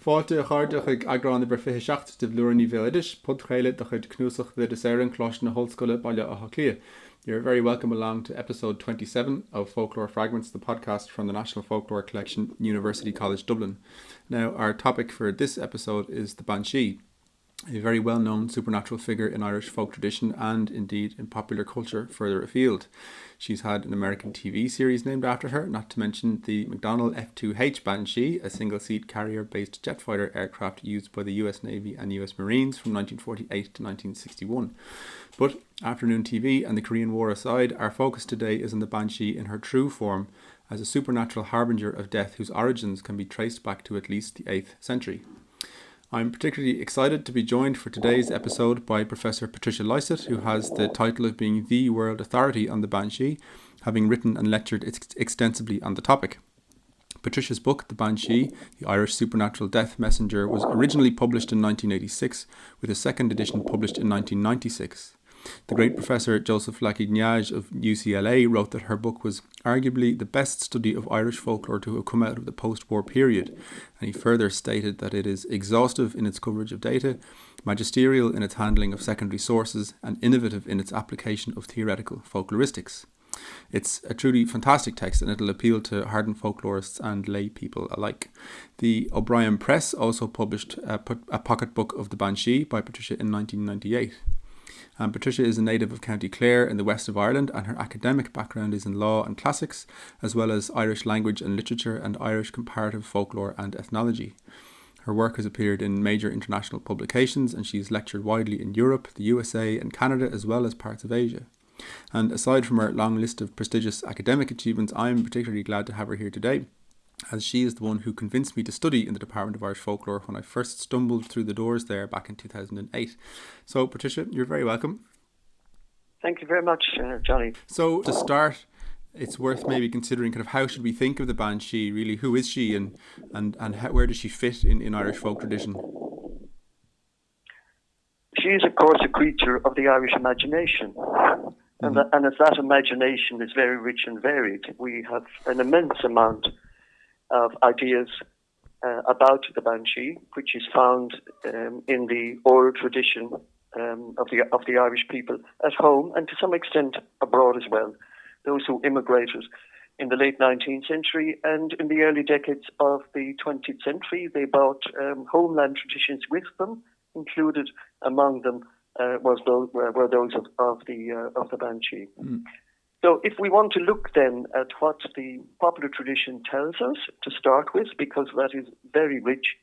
Fáilte chuirde chuig agrán bre fi seach de bhlúirní bhéidir, pudchéile de chud cnúsach le is éan chlás na hallscoile baile a Clia. You're very welcome along to episode 27 of Folklore Fragments, the podcast from the National Folklore Collection, University College Dublin. Now, our topic for this episode is the Banshee, a very well-known supernatural figure in Irish folk tradition and indeed in popular culture further afield. She's had an American TV series named after her, not to mention the McDonnell F-2H Banshee, a single-seat carrier-based jet fighter aircraft used by the US Navy and US Marines from 1948 to 1961. But afternoon TV and the Korean War aside, our focus today is on the Banshee in her true form as a supernatural harbinger of death whose origins can be traced back to at least the 8th century. I'm particularly excited to be joined for today's episode by Professor Patricia Lysaght, who has the title of being the world authority on the Banshee, having written and lectured extensively on the topic. Patricia's book, The Banshee, The Irish Supernatural Death Messenger, was originally published in 1986, with a second edition published in 1996. The great Professor Joseph Laquignage of UCLA wrote that her book was arguably the best study of Irish folklore to have come out of the post-war period, and he further stated that it is exhaustive in its coverage of data, magisterial in its handling of secondary sources, and innovative in its application of theoretical folkloristics. It's a truly fantastic text, and it'll appeal to hardened folklorists and lay people alike. The O'Brien Press also published a pocket book of the Banshee by Patricia in 1998. Patricia is a native of County Clare in the west of Ireland, and her academic background is in law and classics, as well as Irish language and literature and Irish comparative folklore and ethnology. Her work has appeared in major international publications, and she's lectured widely in Europe, the USA and Canada, as well as parts of Asia. And aside from her long list of prestigious academic achievements, I'm particularly glad to have her here today, as she is the one who convinced me to study in the Department of Irish Folklore when I first stumbled through the doors there back in 2008. So, Patricia, you're very welcome. Thank you very much, Jonny. So, to start, it's worth maybe considering kind of how should we think of the Banshee, really? Who is she and how, where does she fit in Irish folk tradition? She is, of course, a creature of the Irish imagination. And as that imagination is very rich and varied, we have an immense amount of ideas about the Banshee, which is found in the oral tradition of the Irish people at home and to some extent abroad as well. Those who immigrated in the late 19th century and in the early decades of the 20th century, they brought homeland traditions with them. Included among them were those of the Banshee. So if we want to look then at what the popular tradition tells us to start with, because that is very rich,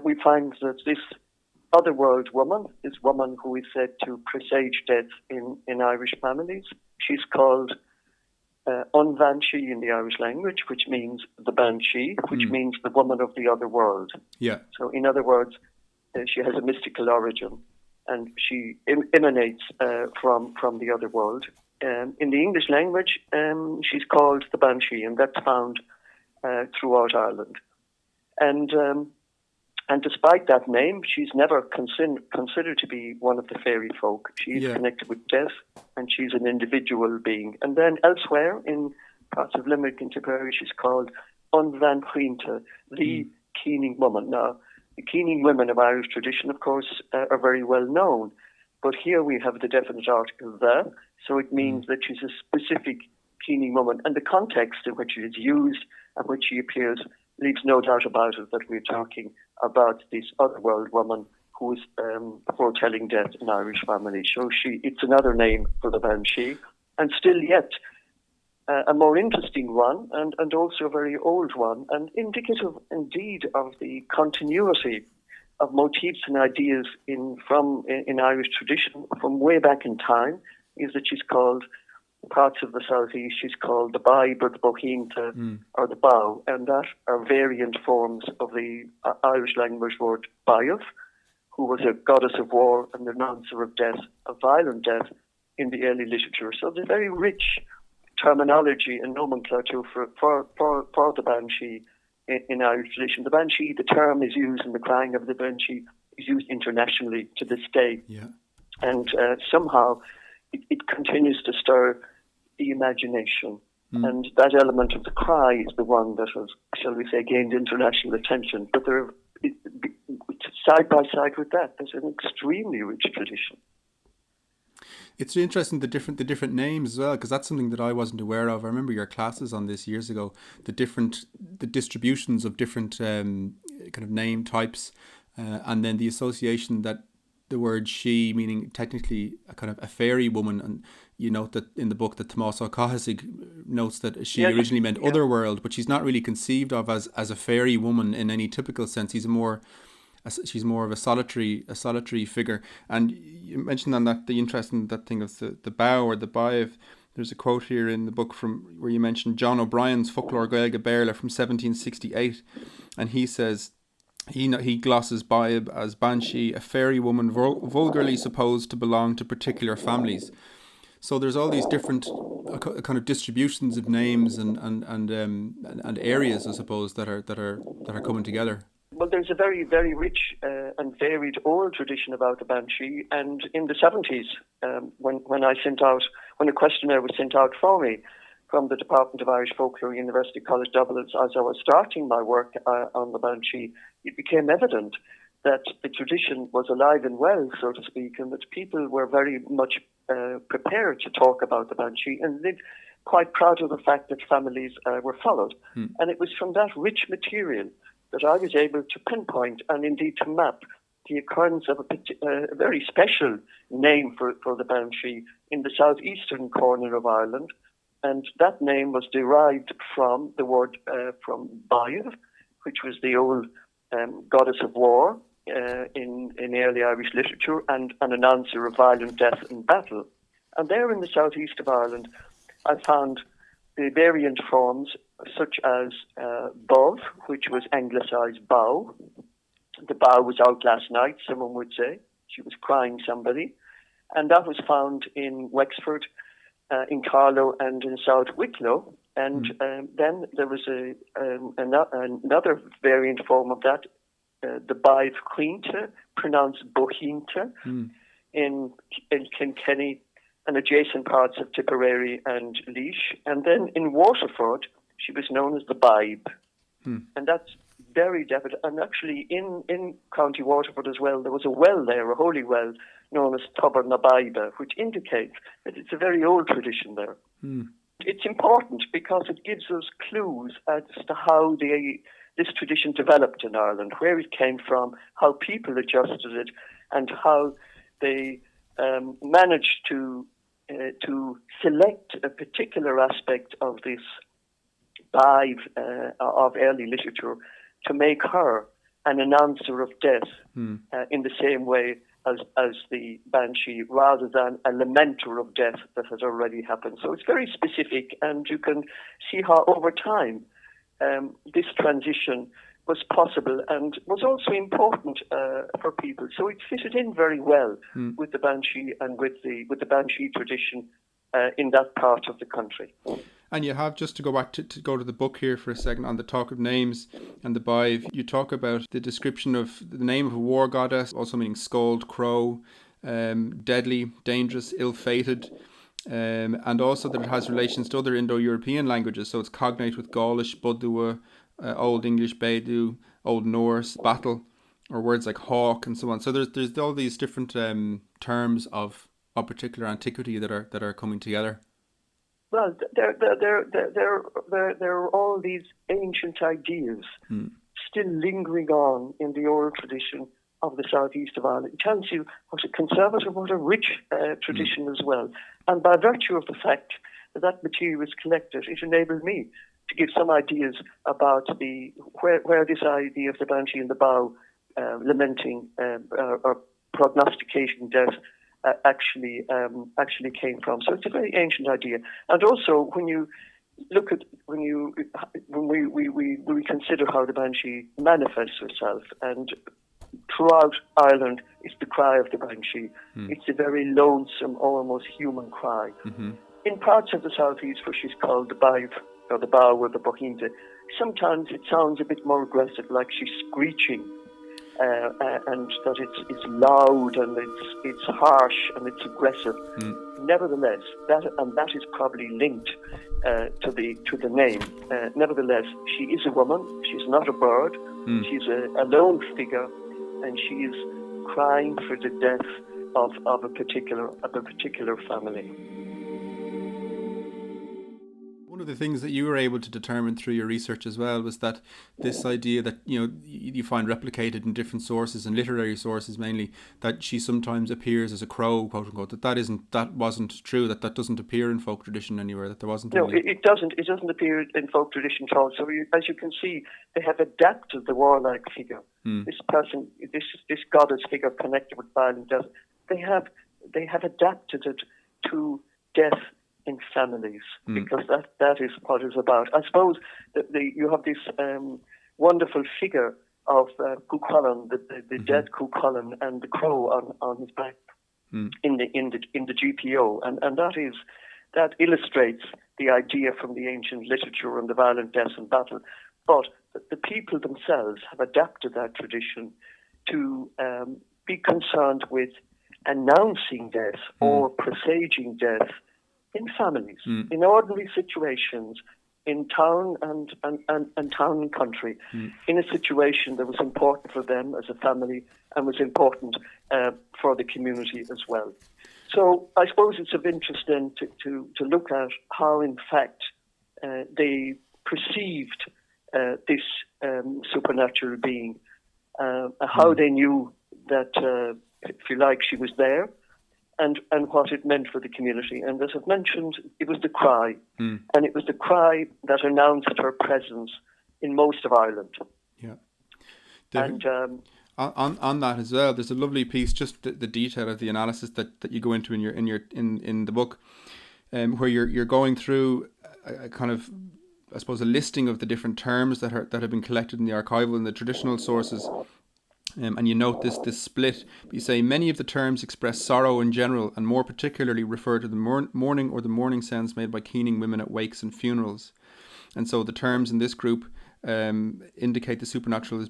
we find that this otherworld woman, this woman who is said to presage death in Irish families, she's called Banshee in the Irish language, which means the Banshee, which means the woman of the other world. Yeah. So in other words, she has a mystical origin, and she emanates from the other world. In the English language, she's called the Banshee, and that's found throughout Ireland. And despite that name, she's never considered to be one of the fairy folk. She's connected with death, and she's an individual being. And then elsewhere, in parts of Limerick and Tipperary, she's called Van Quinta, the keening woman. Now, the keening women of Irish tradition, of course, are very well known. But here we have the definite article there, so it means that she's a specific keening woman. And the context in which it is used and which she appears leaves no doubt about it that we're talking about this otherworld woman who is foretelling death in Irish families. So it's another name for the Banshee, and still yet a more interesting one, and also a very old one, and indicative indeed of the continuity of motifs and ideas in Irish tradition from way back in time, is that she's called, parts of the southeast, she's called the Baib or the Bohinta or the Bow, and that are variant forms of the Irish language word Baif, who was a goddess of war and the announcer of death, of violent death in the early literature. So there's very rich terminology and nomenclature for the Banshee in Irish tradition. The Banshee, the term is used, and the crying of the Banshee is used internationally to this day. Yeah. And somehow it continues to stir the imagination. And that element of the cry is the one that has, shall we say, gained international attention. But there are side by side with that, there's an extremely rich tradition. It's interesting the different names as well, because that's something that I wasn't aware of. I remember your classes on this years ago. The distributions of different kind of name types, and then the association that the word she, meaning technically a kind of a fairy woman, and you note that in the book that Tomás O'Cahasig notes that she originally meant otherworld, but she's not really conceived of as a fairy woman in any typical sense. She's more of a solitary figure. And you mentioned on that the interesting that thing of the bow or the bive. There's a quote here in the book from where you mentioned John O'Brien's Folklore Gaeilge Béarla from 1768, and he says he glosses bive as Banshee, a fairy woman vulgarly supposed to belong to particular families. So there's all these different kind of distributions of names and areas, I suppose, that are coming together. Well, there's a very, very rich and varied oral tradition about the Banshee, and in the 70s, when a questionnaire was sent out for me from the Department of Irish Folklore, University College Dublin, as I was starting my work on the Banshee, it became evident that the tradition was alive and well, so to speak, and that people were very much prepared to talk about the Banshee, and they're quite proud of the fact that families were followed. And it was from that rich material that I was able to pinpoint and indeed to map the occurrence of a very special name for the Banshee in the southeastern corner of Ireland. And that name was derived from the word from Baiv, which was the old goddess of war in early Irish literature and an announcer of violent death and battle. And there in the southeast of Ireland, I found the variant forms such as Bov, which was anglicised bow. The bow was out last night, someone would say. She was crying somebody. And that was found in Wexford, in Carlow and in South Wicklow. And then there was another variant form of that, the Bive Quinta, pronounced Bohinta, in Kilkenny and adjacent parts of Tipperary and Laois. And then in Waterford, she was known as the Bibe. And that's very definite. And actually in County Waterford as well, there was a well there, a holy well, known as Tobar na Bibe, which indicates that it's a very old tradition there. It's important because it gives us clues as to how this tradition developed in Ireland, where it came from, how people adjusted it, and how they managed to select a particular aspect of this Bive of early literature to make her an announcer of death in the same way as the Banshee, rather than a lamenter of death that has already happened. So it's very specific, and you can see how over time this transition was possible and was also important for people. So it fitted in very well with the Banshee and with the Banshee tradition in that part of the country. And you have, just to go back to go to the book here for a second, on the talk of names and the Bive, you talk about the description of the name of a war goddess, also meaning scold, crow, deadly, dangerous, ill-fated, and also that it has relations to other Indo-European languages. So it's cognate with Gaulish, Budua, Old English, Beidou, Old Norse, battle, or words like hawk and so on. So there's all these different terms of particular antiquity that are coming together. Well, there are all these ancient ideas still lingering on in the oral tradition of the southeast of Ireland. It tells you what a conservative, what a rich tradition as well. And by virtue of the fact that material was collected, it enabled me to give some ideas about where this idea of the Banshee and the bow lamenting or prognosticating death actually came from. So it's a very ancient idea. And also, when you look at when we consider how the Banshee manifests herself, and throughout Ireland, it's the cry of the Banshee. It's a very lonesome, almost human cry. In parts of the southeast, where she's called the Bive or the bow or the Bohinta, sometimes it sounds a bit more aggressive, like she's screeching. And that it's loud and it's harsh and it's aggressive. Nevertheless, that is probably linked to the name. Nevertheless, she is a woman. She's not a bird. She's a lone figure, and she is crying for the death of a particular family. One of the things that you were able to determine through your research as well was that this idea that you find replicated in different sources and literary sources mainly, that she sometimes appears as a crow, quote unquote, that wasn't true, that doesn't appear in folk tradition anywhere, that there wasn't. No, it doesn't appear in folk tradition at all. So as you can see, they have adapted the warlike figure. This person, this goddess figure connected with violent death, they have adapted it to death in families, because that is what it's about. I suppose that you have this wonderful figure of Cuchulainn, the dead Cuchulainn, and the crow on his back in the GPO, and that illustrates the idea from the ancient literature on the violent death and battle. But the people themselves have adapted that tradition to be concerned with announcing death or presaging death in families, in ordinary situations, in town and town and country, in a situation that was important for them as a family and was important for the community as well. So I suppose it's of interest then to look at how, in fact, they perceived this supernatural being, how they knew that, if you like, she was there, and what it meant for the community. And as I've mentioned, it was the cry, and it was the cry that announced her presence in most of Ireland. Yeah. And on that as well, there's a lovely piece, just the detail of the analysis that you go into in the book, where you're going through a kind of, I suppose, a listing of the different terms that have been collected in the archival and the traditional sources. And you note this split. You say many of the terms express sorrow in general, and more particularly refer to the mourning or the mourning sounds made by keening women at wakes and funerals. And so the terms in this group indicate the supernatural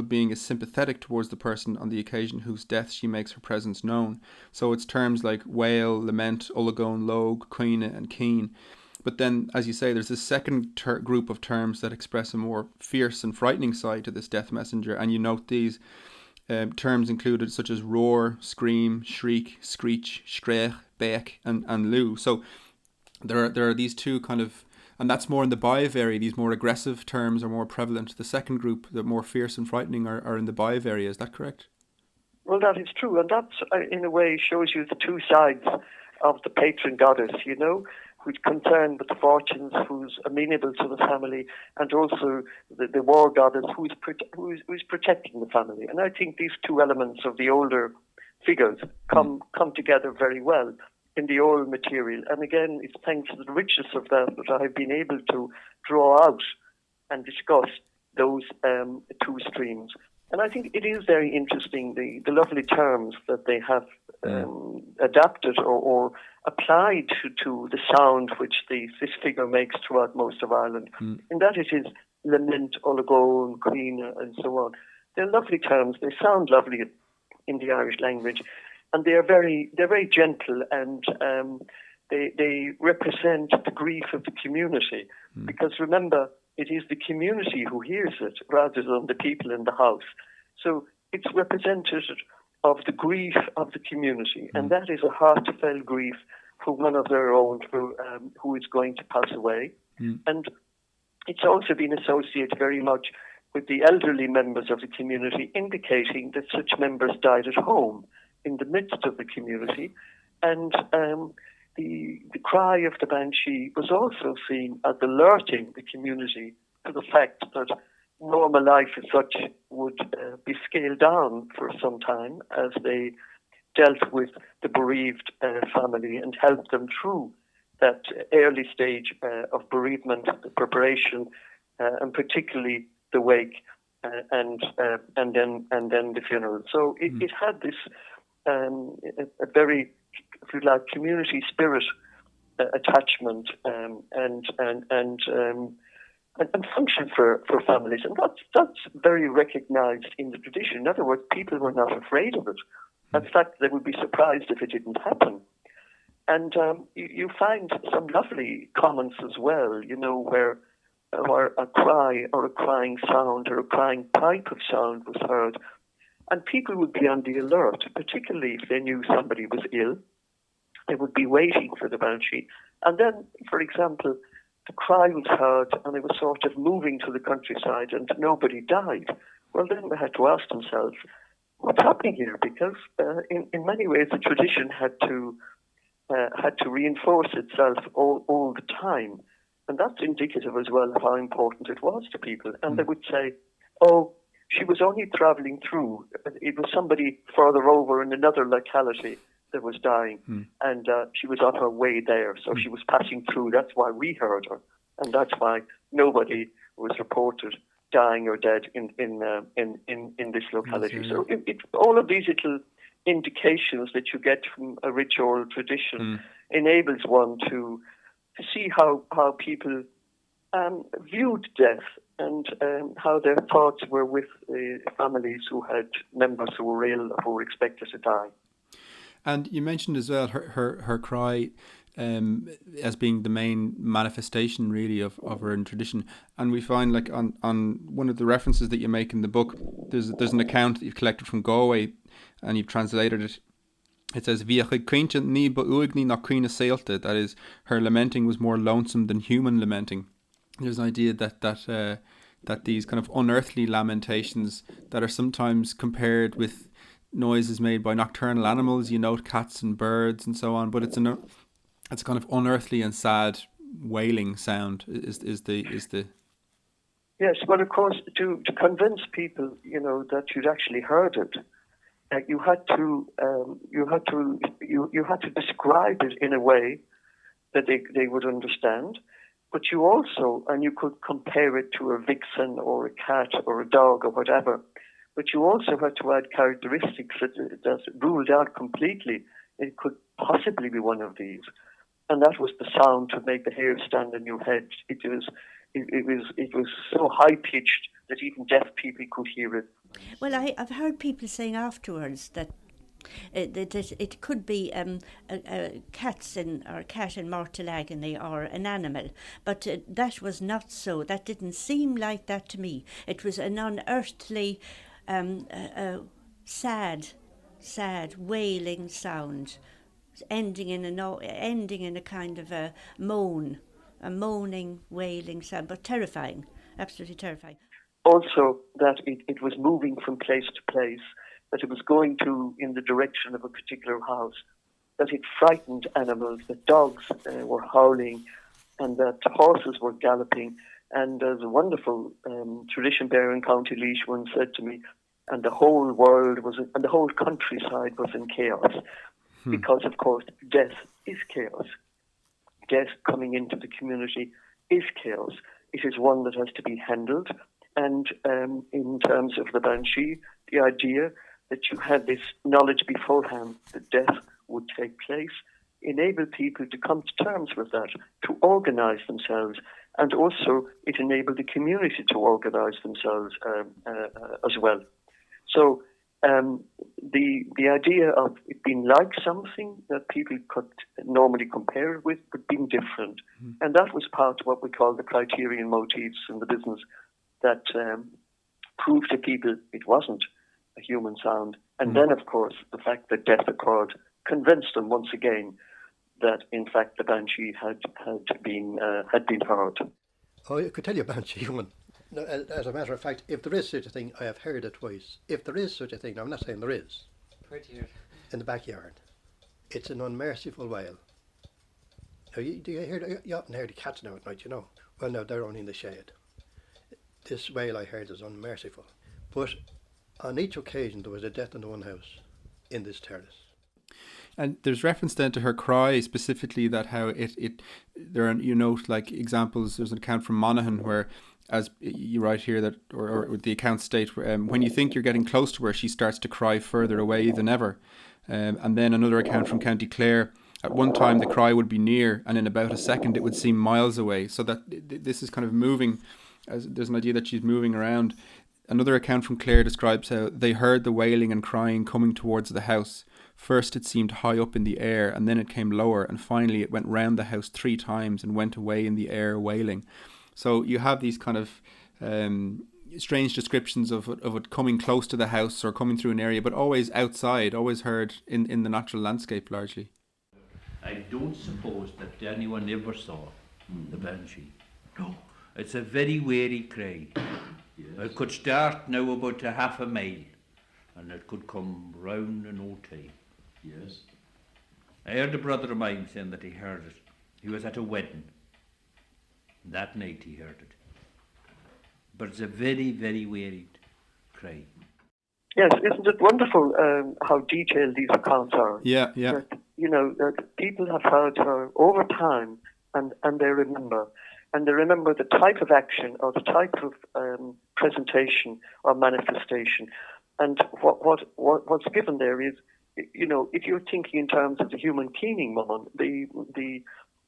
being is sympathetic towards the person on the occasion whose death she makes her presence known. So it's terms like wail, lament, ulagone, logue, queen, and keen. But then, as you say, there's this second group of terms that express a more fierce and frightening side to this death messenger. And you note these terms included such as roar, scream, shriek, screech, screech, beck, and loo. So there are these two kind of, and that's more in the Baive area. These more aggressive terms are more prevalent. The second group, the more fierce and frightening, are in the Baive area. Is that correct? Well, that is true. And that, in a way, shows you the two sides of the patron goddess, who's concerned with the fortunes, who's amenable to the family, and also the war goddess who's protecting the family. And I think these two elements of the older figures come together very well in the old material. And again, it's thanks to the richness of that I've been able to draw out and discuss those two streams. And I think it is very interesting, the lovely terms that they have adapted or applied to the sound which this figure makes throughout most of Ireland. And that it is lament, ulagone, queen, and so on. They're lovely terms. They sound lovely in the Irish language, and they're very gentle, and they represent the grief of the community. Because remember, it is the community who hears it rather than the people in the house. So it's representative of the grief of the community, and that is a heartfelt grief for one of their own who is going to pass away. And it's also been associated very much with the elderly members of the community, indicating that such members died at home in the midst of the community. And the cry of the Banshee was also seen as alerting the community to the fact that normal life as such would be scaled down for some time as they dealt with the bereaved family and helped them through that early stage of bereavement, the preparation, and particularly the wake, and then the funeral. So it had this a very, if you like, community spirit attachment and function for families, and that's very recognised in the tradition. In other words, people were not afraid of it. In fact, they would be surprised if it didn't happen. And you find some lovely comments as well, where or a cry or a crying sound or a crying pipe of sound was heard. And people would be on the alert, particularly if they knew somebody was ill. They would be waiting for the Banshee. And then, for example, the cry was heard and it was sort of moving to the countryside and nobody died. Well, then they had to ask themselves, what's happening here? Because in many ways the tradition had to reinforce itself all the time. And that's indicative as well of how important it was to people. And they would say, oh, she was only travelling through. It was somebody further over in another locality that was dying. And she was on her way there. So she was passing through. That's why we heard her. And that's why nobody was reported dying or dead in this locality. So it all of these little indications that you get from a rich oral tradition enables one to see how people viewed death and how their thoughts were with families who had members who were ill or who were expected to die. And you mentioned as well her cry as being the main manifestation really of her in tradition. And we find like on one of the references that you make in the book, there's an account that you've collected from Galway and you've translated it. It says, that is, her lamenting was more lonesome than human lamenting. There's an idea that these kind of unearthly lamentations that are sometimes compared with noises made by nocturnal animals, you note cats and birds and so on, but it's a kind of unearthly and sad wailing sound is the Yes, well, of course, to convince people, that you'd actually heard it, you had to describe it in a way that they would understand, but you also, and you could compare it to a vixen or a cat or a dog or whatever, but you also had to add characteristics that ruled out completely it could possibly be one of these, and that was the sound to make the hair stand on your head. It was so high pitched that even deaf people could hear it. Well, I've heard people saying afterwards that it could be a cat in Mortallagany or an animal, but that was not so. That didn't seem like that to me. It was an unearthly, sad wailing sound, ending in a kind of a moan, a moaning, wailing sound, but terrifying, absolutely terrifying. Also, that it was moving from place to place, that it was going in the direction of a particular house, that it frightened animals, that dogs were howling, and that horses were galloping. And there's a wonderful tradition bearer in County Laois once said to me, and the whole world and the whole countryside was in chaos, because of course death is chaos. Death coming into the community is chaos. It is one that has to be handled. And in terms of the Banshee, the idea that you had this knowledge beforehand that death would take place enabled people to come to terms with that, to organise themselves, and also it enabled the community to organise themselves as well. So the idea of it being like something that people could normally compare it with, but being different, and that was part of what we call the criterion motifs in the business, that proved to people it wasn't a human sound. And then, of course, the fact that death occurred convinced them once again that, in fact, the Banshee had been heard. Oh, I could tell you a Banshee one. No, as a matter of fact, if there is such a thing, I have heard it twice. If there is such a thing, I'm not saying there is. In the backyard. It's an unmerciful wail. Now, you often hear the cats now at night, Well, no, they're only in the shade. This wail I heard is unmerciful. But on each occasion there was a death in the one house in this terrace. And there's reference then to her cry specifically, that how it there are, like examples. There's an account from Monaghan where, as you write here, that or the accounts state, when you think you're getting close to her, she starts to cry further away than ever. And then another account from County Clare. At one time the cry would be near, and in about a second it would seem miles away. So that this is kind of moving. As there's an idea that she's moving around. Another account from Clare describes how they heard the wailing and crying coming towards the house. First it seemed high up in the air, and then it came lower, and finally it went round the house 3 times and went away in the air wailing. So you have these kind of strange descriptions of it coming close to the house or coming through an area, but always outside, always heard in the natural landscape largely. I don't suppose that anyone ever saw the Banshee. No, it's a very wary cry. Yes. It could start now about a half a mile, and it could come round in no time. Yes. I heard a brother of mine saying that he heard it. He was at a wedding. That night he heard it. But it's a very, very wary cry. Yes, isn't it wonderful how detailed these accounts are? Yeah, yeah. That, that people have heard her over time, and they remember. And they remember the type of action or the type of presentation or manifestation. And what's given there is, if you're thinking in terms of the human keening woman, the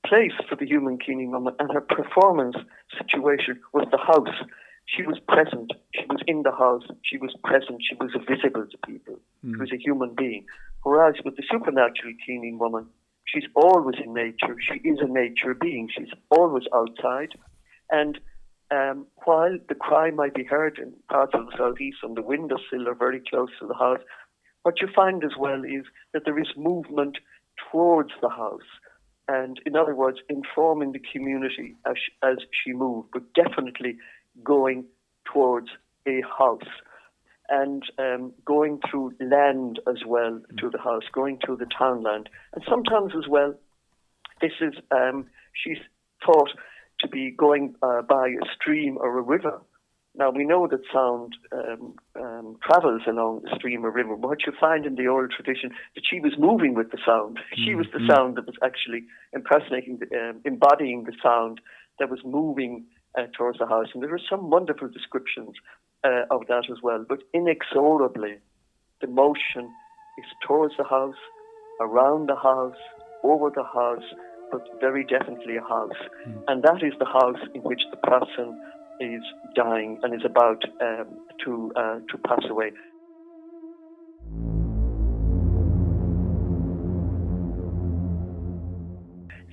place for the human keening woman and her performance situation was the house. She was present. She was in the house. She was present. She was visible to people. She was a human being. Whereas with the supernatural keening woman, she's always in nature. She is a nature being. She's always outside. And while the cry might be heard in parts of the southeast on the windowsill or very close to the house, what you find as well is that there is movement towards the house. And in other words, informing the community as she moved, but definitely going towards a house. And going through land as well to the house, going through the townland. And sometimes as well, this is, she's thought to be going by a stream or a river. Now, we know that sound travels along a stream or river, but what you find in the old tradition, that she was moving with the sound. She was the sound that was actually embodying the sound that was moving towards the house. And there are some wonderful descriptions of that as well. But inexorably, the motion is towards the house, around the house, over the house, but very definitely a house. And that is the house in which the person is dying and is about to pass away.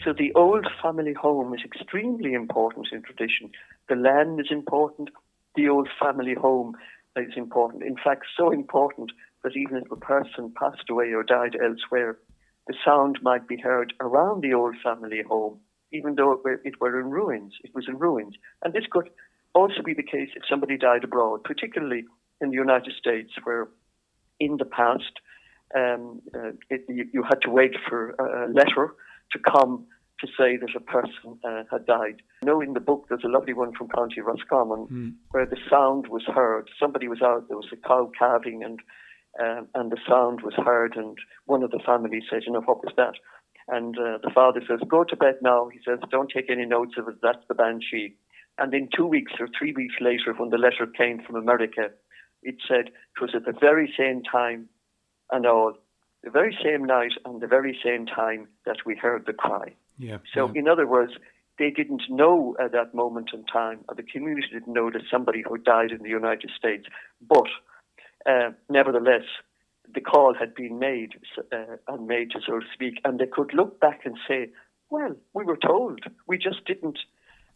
So the old family home is extremely important in tradition. The land is important. The old family home is important. In fact, so important that even if a person passed away or died elsewhere, the sound might be heard around the old family home, even though it were in ruins. It was in ruins. And this could also be the case if somebody died abroad, particularly in the United States, where in the past you had to wait for a letter to come to say that a person had died. I know in the book there's a lovely one from County Roscommon where the sound was heard. Somebody was out, there was a cow calving and the sound was heard, and one of the family said, what was that? And the father says, go to bed now. He says, don't take any notes of it, that's the Banshee. And then 2 weeks or 3 weeks later, when the letter came from America, it said it was at the very same time and all, the very same night and the very same time that we heard the cry. Yeah. So in other words, they didn't know at that moment in time, or the community didn't know that somebody who died in the United States, but nevertheless, the call had been made, so to speak, and they could look back and say, well, we were told, we just didn't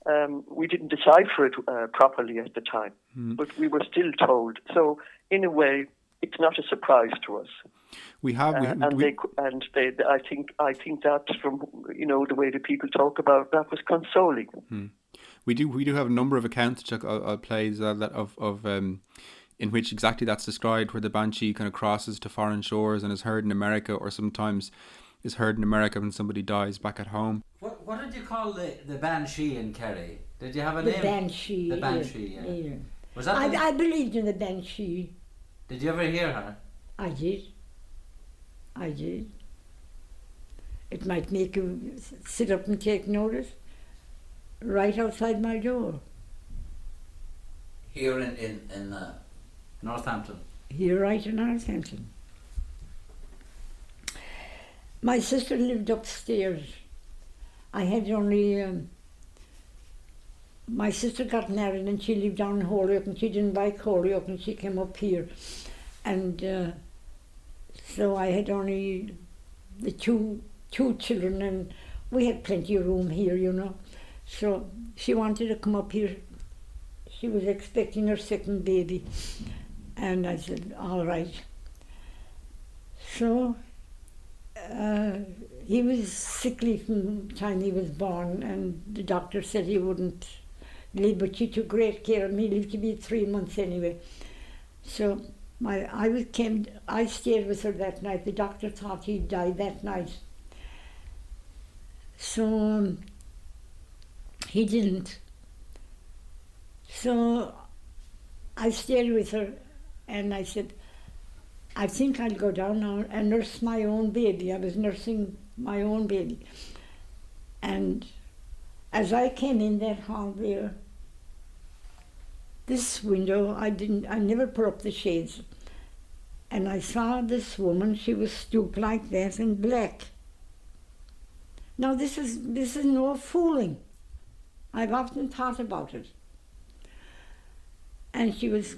decipher it properly at the time, but we were still told. So in a way, it's not a surprise to us. I think that from the way that people talk about that was consoling. We do have a number of accounts which I'll play of in which exactly that's described, where the Banshee kind of crosses to foreign shores and is heard in America, or sometimes is heard in America when somebody dies back at home. What did you call the Banshee in Kerry? Did you have a name? Banshee. The Banshee, yeah. Was that I believed in the Banshee. Did you ever hear her? I did. It might make you sit up and take notice right outside my door. Here in Northampton? Here right in Northampton. My sister lived upstairs. I had only... my sister got married and she lived down in Holyoke, and she didn't like Holyoke, and she came up here. And so I had only the two children, and we had plenty of room here, So she wanted to come up here. She was expecting her second baby. And I said, all right. So he was sickly from the time he was born, and the doctor said he wouldn't live, but she took great care of him. He lived to be 3 months anyway. So I stayed with her that night. The doctor thought he'd died that night. So he didn't. So I stayed with her, and I said, I think I'll go down now and nurse my own baby. I was nursing my own baby. And as I came in that hall there, this window, I never put up the shades. And I saw this woman, she was stooped like that in black. Now this is no fooling. I've often thought about it. And she was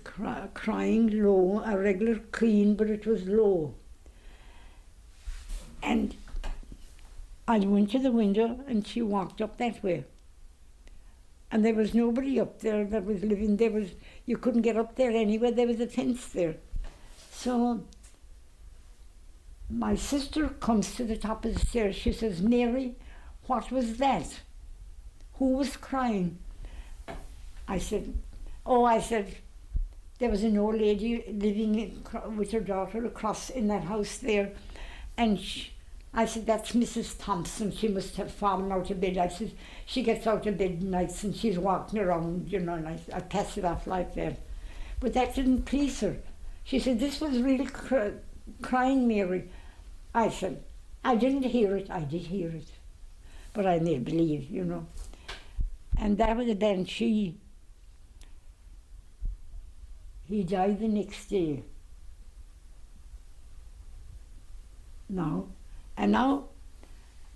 crying low, a regular clean, but it was low. And I went to the window and she walked up that way. And there was nobody up there that was living. You couldn't get up there anyway, there was a fence there. So my sister comes to the top of the stairs. She says, Mary, what was that? Who was crying? I said, there was an old lady living with her daughter across in that house there. And I said, that's Mrs. Thompson. She must have fallen out of bed. I said, she gets out of bed nights and she's walking around, and I pass it off like that. But that didn't please her. She said, this was really crying, Mary. I said, I didn't hear it. I did hear it. But I may believe, And that was a Banshee. He died the next day. And now,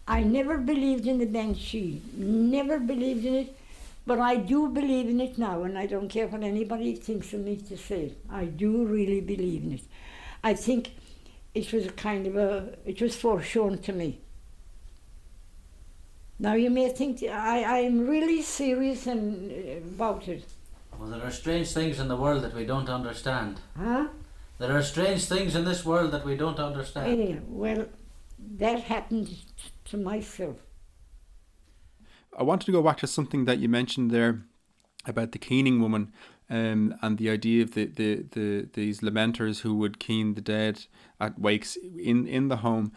I never believed in the Banshee, never believed in it, but I do believe in it now, and I don't care what anybody thinks of me to say. I do really believe in it. I think it was it was foreshown to me. Now you may think I'm really serious about it. Well, there are strange things in the world that we don't understand. Huh? There are strange things in this world that we don't understand. Well, that happened to myself. I wanted to go back to something that you mentioned there about the keening woman, and the idea of these lamenters who would keen the dead at wakes in the home.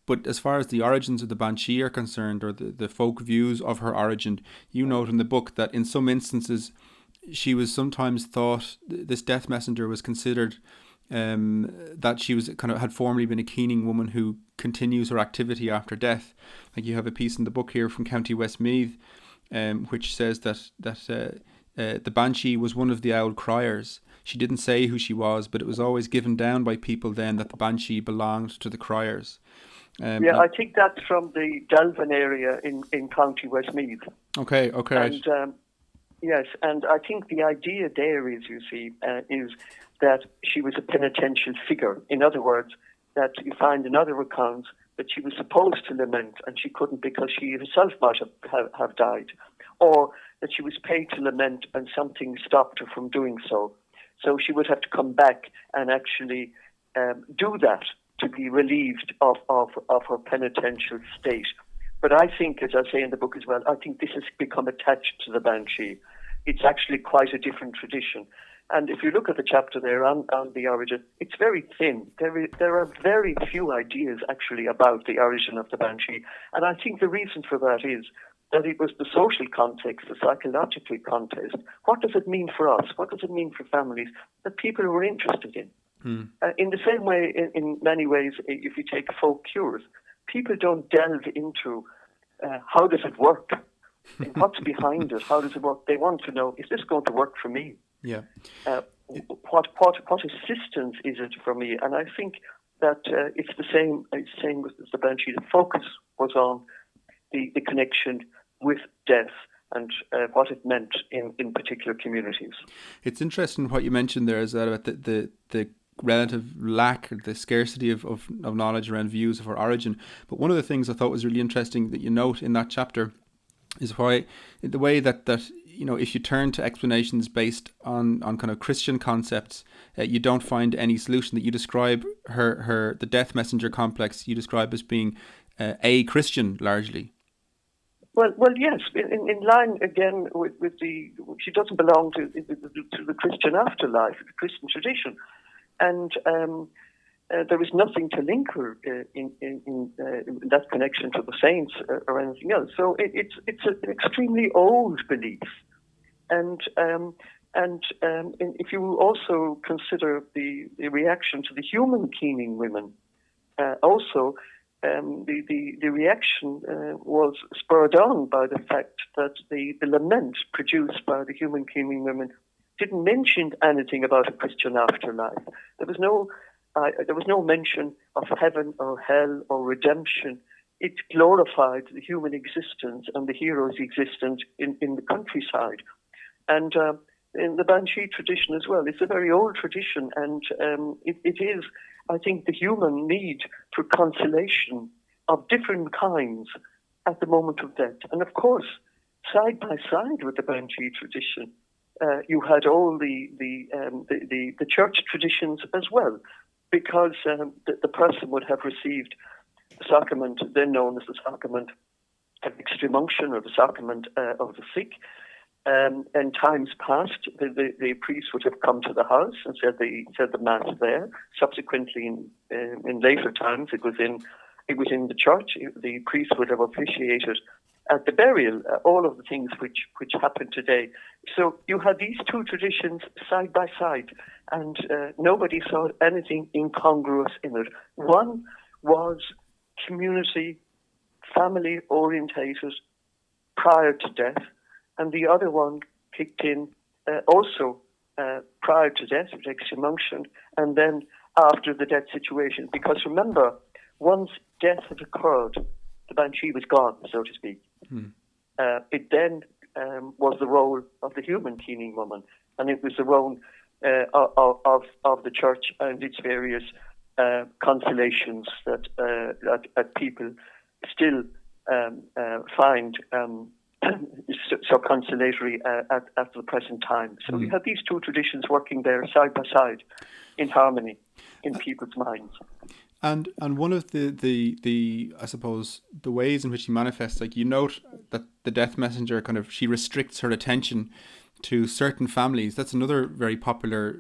But as far as the origins of the Banshee are concerned, or the folk views of her origin, you note in the book that in some instances she was sometimes thought, this death messenger was considered that she was had formerly been a keening woman who continues her activity after death. Like you have a piece in the book here from County Westmeath, which says that the Banshee was one of the owl criers. She didn't say who she was, but it was always given down by people then that the Banshee belonged to the criers. I think that's from the Dublin area in County Westmeath. Okay. And, yes, and I think the idea there is, is that she was a penitential figure. In other words, that you find in other accounts that she was supposed to lament and she couldn't because she herself might have died, or that she was paid to lament and something stopped her from doing so. So she would have to come back and actually do that to be relieved of her penitential state. But I think, as I say in the book as well, I think this has become attached to the Banshee. It's actually quite a different tradition. And if you look at the chapter there on the origin, it's very thin. There are very few ideas actually about the origin of the Banshee. And I think the reason for that is that it was the social context, the psychological context. What does it mean for us? What does it mean for families that people were interested in? In the same way, in many ways, if you take folk cures, people don't delve into how does it work? What's behind it? How does it work? They want to know, is this going to work for me? Yeah. What assistance is it for me? And I think that it's the same with the Banshee. The focus was on the connection with death and what it meant in particular communities. It's interesting what you mentioned there is that about the relative lack, the scarcity of knowledge around views of her origin. But one of the things I thought was really interesting that you note in that chapter is why the way that if you turn to explanations based on kind of Christian concepts, you don't find any solution. That you describe the death messenger complex, you describe as being a Christian largely. Well, yes. In line again with she doesn't belong to the Christian afterlife, the Christian tradition, and there is nothing to link her in that connection to the saints or anything else. So it's an extremely old belief, and if you also consider the reaction to the human keening women, also. The reaction was spurred on by the fact that the lament produced by the human keening women didn't mention anything about a Christian afterlife. There was no mention of heaven or hell or redemption. It glorified the human existence and the hero's existence in the countryside. And in the Banshee tradition as well, it's a very old tradition, and it is, I think, the human need for consolation of different kinds at the moment of death. And of course, side by side with the Banshee tradition, you had all the church traditions as well, because the person would have received the sacrament, then known as the sacrament of extreme unction, or the sacrament of the sick. In times past, the priest would have come to the house and said the mass there. Subsequently, in later times, it was in the church. The priest would have officiated at the burial. All of the things which happen today. So you had these two traditions side by side, and nobody saw anything incongruous in it. One was community, family orientated prior to death. And the other one kicked in also prior to death, with extreme unction, and then after the death situation. Because remember, once death had occurred, the Banshee was gone, so to speak. It then was the role of the human keening woman, and it was the role of the church and its various consolations that people still find so consolatory at the present time. So we have these two traditions working there side by side in harmony in people's minds. And one of the I suppose the ways in which he manifests, like you note that the death messenger she restricts her attention to certain families. That's another very popular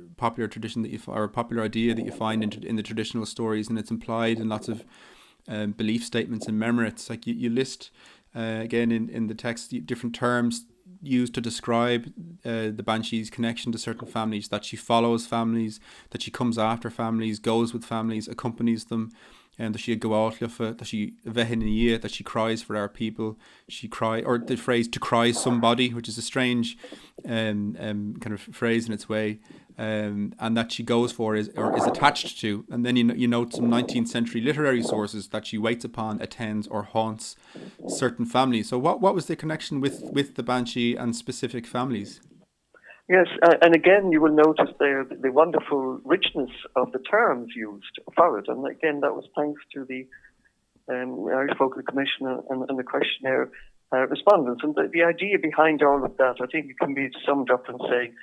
tradition or popular idea that you find in the traditional stories, and it's implied in lots of belief statements and memorites. Like you list again in the text different terms used to describe the Banshee's connection to certain families, that she follows families, that she comes after families, goes with families, accompanies them, and that she go out, that she that she cries for our people, or the phrase to cry somebody, which is a strange kind of phrase in its way, and that she goes for is attached to. And then you note some 19th century literary sources that she waits upon, attends, or haunts certain families. So what was the connection with the Banshee and specific families? Yes, and again, you will notice there the wonderful richness of the terms used for it. And again, that was thanks to the Irish Folklore Commission and the questionnaire respondents. And the idea behind all of that, I think it can be summed up in saying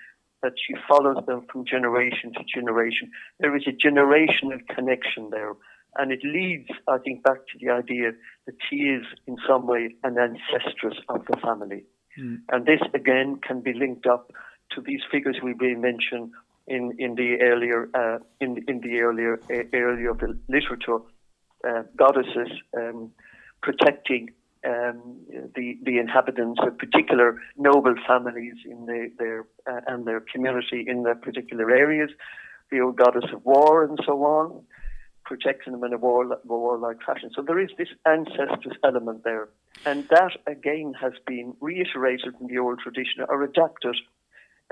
that she follows them from generation to generation. There is a generational connection there. And it leads, I think, back to the idea that she is, in some way, an ancestress of the family. And this, again, can be linked up to these figures we've been mentioned in the earlier area of the literature, goddesses protecting the inhabitants of particular noble families in their community in their particular areas, the old goddess of war and so on, protecting them in a warlike fashion. So there is this ancestress element there, and that again has been reiterated in the old tradition or adapted.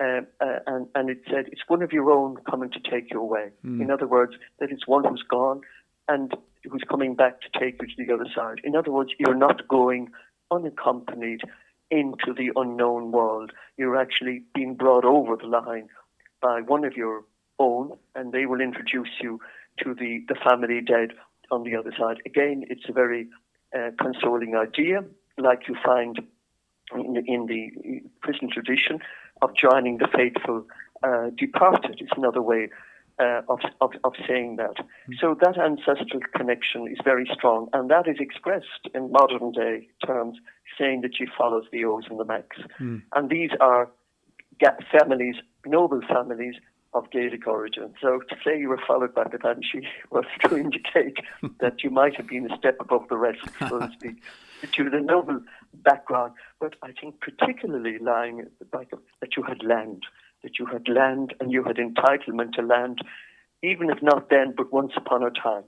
And it said, it's one of your own coming to take you away. In other words, that it's one who's gone and who's coming back to take you to the other side. In other words, you're not going unaccompanied into the unknown world. You're actually being brought over the line by one of your own, and they will introduce you to the family dead on the other side. Again, it's a very consoling idea, like you find in the Christian tradition of joining the faithful departed. It's another way of saying that. So that ancestral connection is very strong, and that is expressed in modern day terms, saying that she follows the O's and the Macs. And these are families, noble families of Gaelic origin. So to say you were followed by the Banshee was to indicate that you might have been a step above the rest, so to speak, that you had a noble background, but I think particularly lying at the back of that you had land and you had entitlement to land, even if not then, but once upon a time,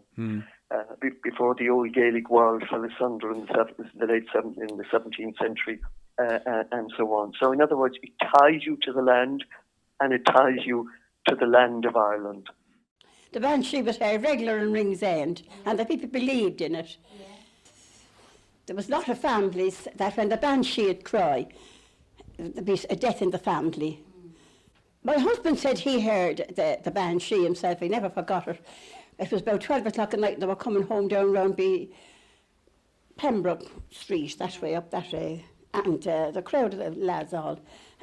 before the old Gaelic world fell asunder in the 17th century, and so on. So in other words, it ties you to the land, and it ties you to the land of Ireland. The Banshee was regular in Ringsend, and the people believed in it. Yeah. There was a lot of families that when the Banshee would cry, there'd be a death in the family. My husband said he heard the Banshee himself. He never forgot it. It was about 12 o'clock at night, and they were coming home down round Pembroke Street, that way, up that way, and the crowd of the lads all.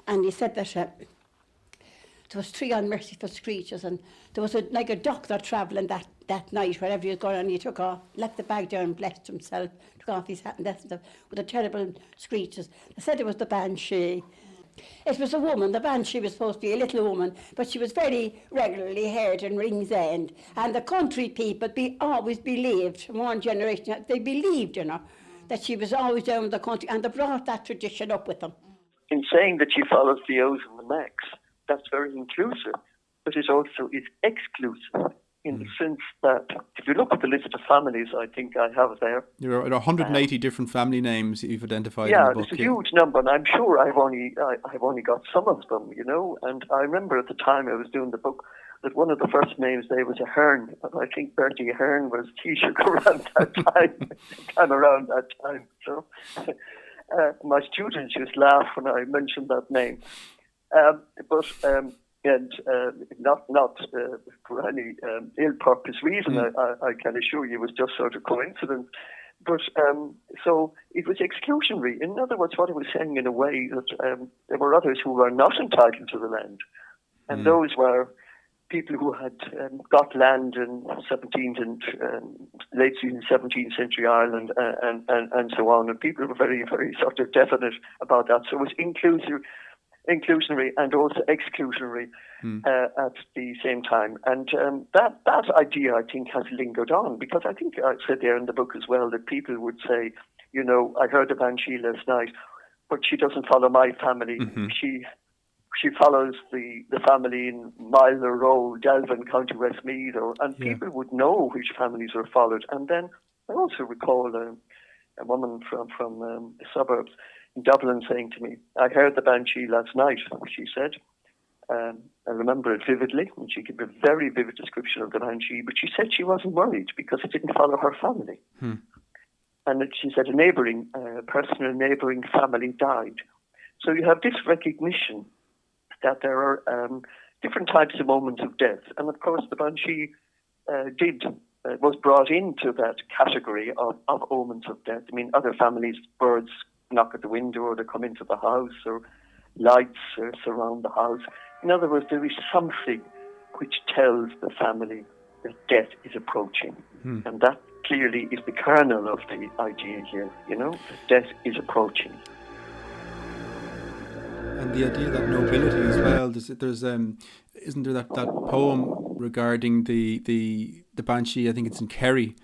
And he said that there was 3 unmerciful screeches, and there was like a doctor travelling that night, wherever he was going, and he took off, left the bag down, blessed himself, took off his hat and left them with the terrible screeches. They said it was the Banshee. It was a woman. The Banshee was supposed to be a little woman, but she was very regularly heard in Ringsend. And the country people always believed, from one generation, they believed in her, that she was always down in the country, and they brought that tradition up with them. In saying that she follows the O's and the Macs, that's very inclusive, but it also is exclusive in the sense that if you look at the list of families I think I have there... There are 180 different family names that you've identified in the book. Yeah, it's a huge number, and I'm sure I've only got some of them, you know, and I remember at the time I was doing the book that one of the first names there was a Hearn, and I think Bertie Hearn was Taoiseach around that time, so my students used to laugh when I mentioned that name. Not for any ill-purpose reason, I can assure you, it was just sort of coincidence. But so it was exclusionary. In other words, what I was saying in a way that there were others who were not entitled to the land, and those were people who had got land in late 17th century Ireland and so on, and people were very, very sort of definite about that. So it was inclusionary and also exclusionary at the same time. And that idea, I think, has lingered on, because I think I said there in the book as well that people would say, you know, I heard a Banshee last night, but she doesn't follow my family. She follows the family in Miler Road, Delvin, County Westmeath, and people would know which families were followed. And then I also recall a woman from the suburbs in Dublin saying to me, I heard the Banshee last night, she said. I remember it vividly, and she gave a very vivid description of the Banshee, but she said she wasn't worried because it didn't follow her family. And that she said a neighbouring family died. So you have this recognition that there are different types of moments of death. And of course the Banshee was brought into that category of omens of death. I mean, other families, birds knock at the window, or they come into the house, or lights surround the house. In other words, there is something which tells the family that death is approaching. And that clearly is the kernel of the idea here, you know, that death is approaching. And the idea that nobility as well, there's isn't there that poem regarding the Banshee, I think it's in Kerry,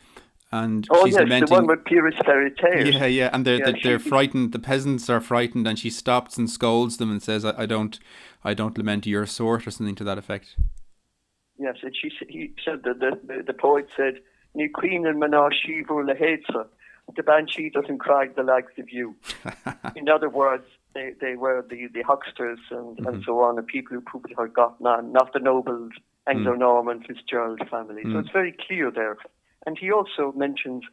and she's lamenting, the one with Pyrrhus fairy tale. Yeah, and they're frightened. The peasants are frightened, and she stops and scolds them and says, "I don't lament your sort," or something to that effect. Yes, and he said that the poet said, "Ni queen and menor shivur lehetsa." The Banshee doesn't cry the likes of you. In other words, they were the hucksters and so on, the people who probably had got man, not the noble Anglo-Norman Fitzgerald family. So it's very clear there. And he also mentions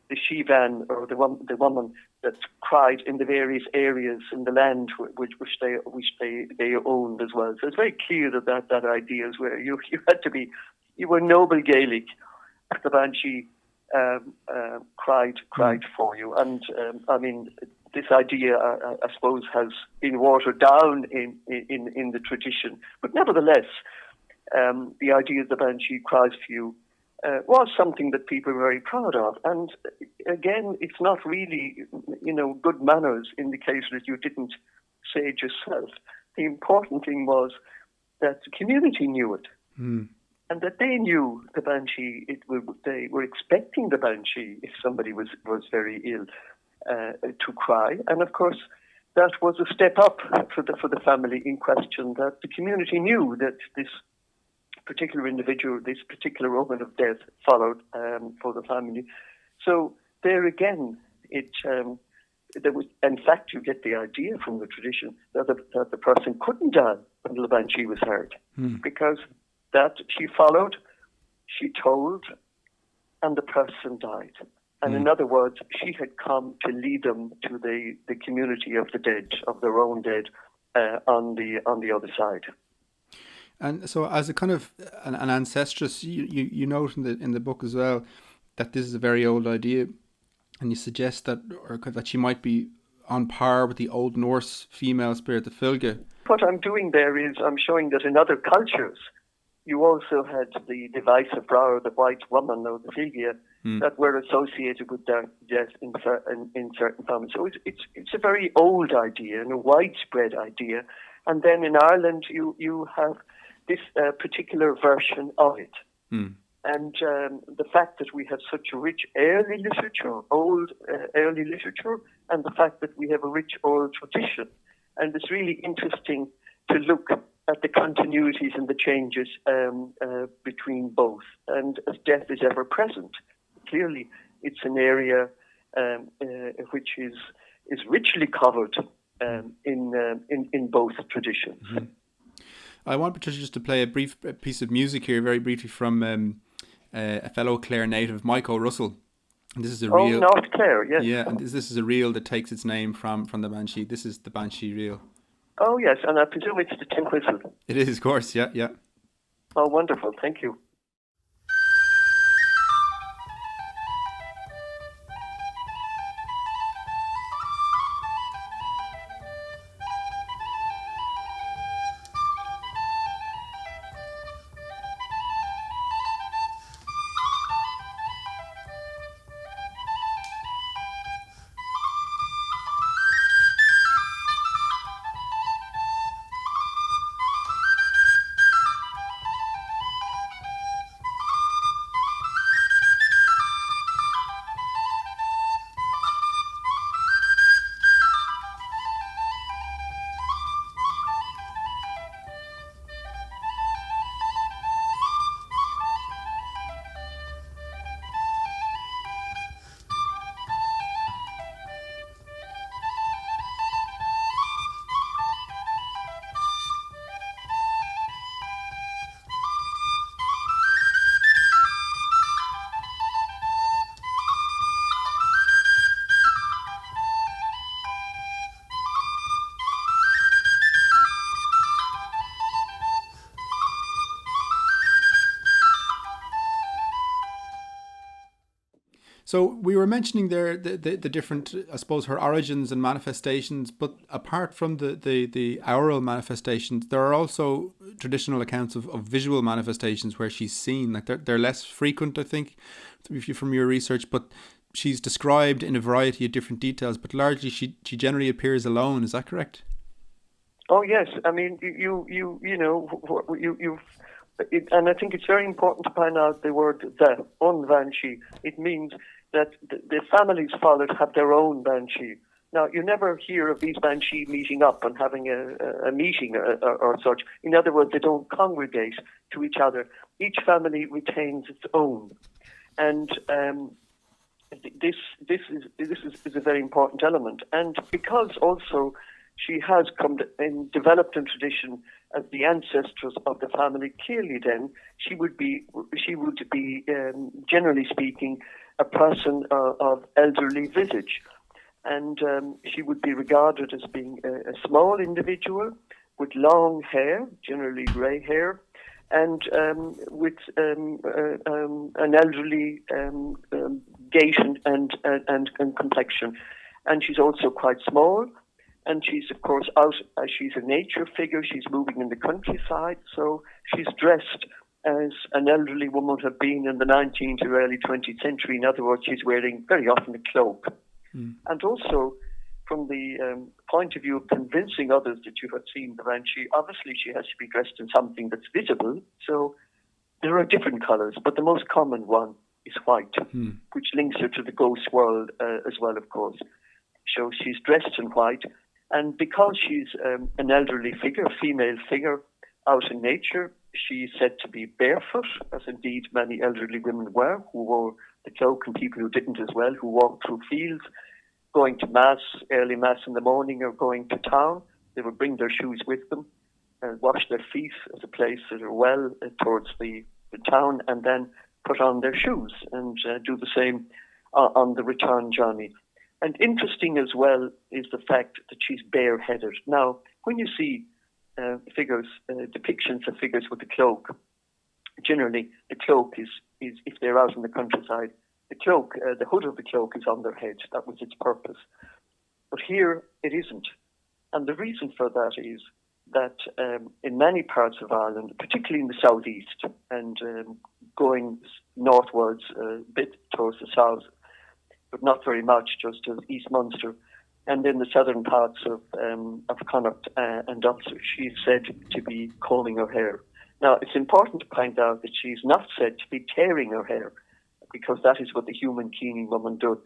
the Shivan, or the woman that cried in the various areas in the land which they owned as well. So it's very clear that idea is where you had to be, you were noble Gaelic. The Banshee cried for you, and I mean, this idea, I suppose, has been watered down in the tradition. But nevertheless, the idea of the Banshee cries for you was something that people were very proud of. And again, it's not really, good manners in the case that you didn't say it yourself. The important thing was that the community knew it. And that they knew the Banshee, they were expecting the Banshee if somebody was very ill to cry. And of course, that was a step up for the family in question, that the community knew that this particular individual, this particular omen of death followed for the family. So there again, there was, in fact, you get the idea from the tradition that the person couldn't die until the Banshee was heard, because that she followed, she told, and the person died. And in other words, she had come to lead them to the community of the dead, of their own dead, on the other side. And so, as a kind of an ancestress, you note in the book as well that this is a very old idea, and you suggest that she might be on par with the Old Norse female spirit, the Fylgja. What I'm doing there is I'm showing that in other cultures, you also had the device of Brow, the white woman, or the Fylgja, that were associated with death in certain families. So it's a very old idea and a widespread idea. And then in Ireland, you have this particular version of it. And the fact that we have such a rich early literature, early literature, and the fact that we have a rich oral tradition. And it's really interesting to look at the continuities and the changes between both. And as death is ever present, clearly it's an area which is richly covered in both traditions. I want Patricia just to play a brief piece of music here, very briefly, from a fellow Clare native, Mike O'Russell. And this is a reel. Oh, North Clare, yes. Yeah, and this is a reel that takes its name from the Banshee. This is the Banshee reel. Oh, yes, and I presume it's the tin whistle. It is, of course, yeah. Oh, wonderful, thank you. So we were mentioning there the different, I suppose, her origins and manifestations, but apart from the aural manifestations, there are also traditional accounts of visual manifestations where she's seen. Like they're less frequent, I think, from your research, but she's described in a variety of different details, but largely she generally appears alone. Is that correct? Oh yes, I mean and I think it's very important to point out the word the on Banshee. It means that the families followed have their own Banshee. Now, you never hear of these Banshee meeting up and having a meeting or such. In other words, they don't congregate to each other. Each family retains its own. And this is a very important element. And because also she has developed in tradition as the ancestors of the family, clearly then she would be generally speaking, a person of elderly visage. And she would be regarded as being a small individual with long hair, generally grey hair, and with an elderly gait and complexion. and she's also quite small, and she's, of course, out, she's a nature figure, she's moving in the countryside, so she's dressed as an elderly woman would have been in the 19th or early 20th century. In other words, she's wearing very often a cloak. And also, from the point of view of convincing others that you have seen the Banshee, obviously she has to be dressed in something that's visible. So there are different colours, but the most common one is white, which links her to the ghost world as well, of course. So she's dressed in white, and because she's an elderly figure, a female figure out in nature, she's said to be barefoot, as indeed many elderly women were, who wore the cloak, and people who didn't as well, who walked through fields, going to mass, early mass in the morning, or going to town. They would bring their shoes with them and wash their feet at a place that are well towards the town, and then put on their shoes and do the same on the return journey. And interesting as well is the fact that she's bareheaded. Now, when you see figures, depictions of figures with a cloak, generally the cloak is if they're out in the countryside, the cloak, the hood of the cloak is on their head. That was its purpose. But here it isn't. And the reason for that is that in many parts of Ireland, particularly in the southeast and going northwards a bit towards the south, but not very much, just to East Munster, and in the southern parts of Connacht and Ulster, she's said to be combing her hair. Now, it's important to point out that she's not said to be tearing her hair, because that is what the human cleaning woman does.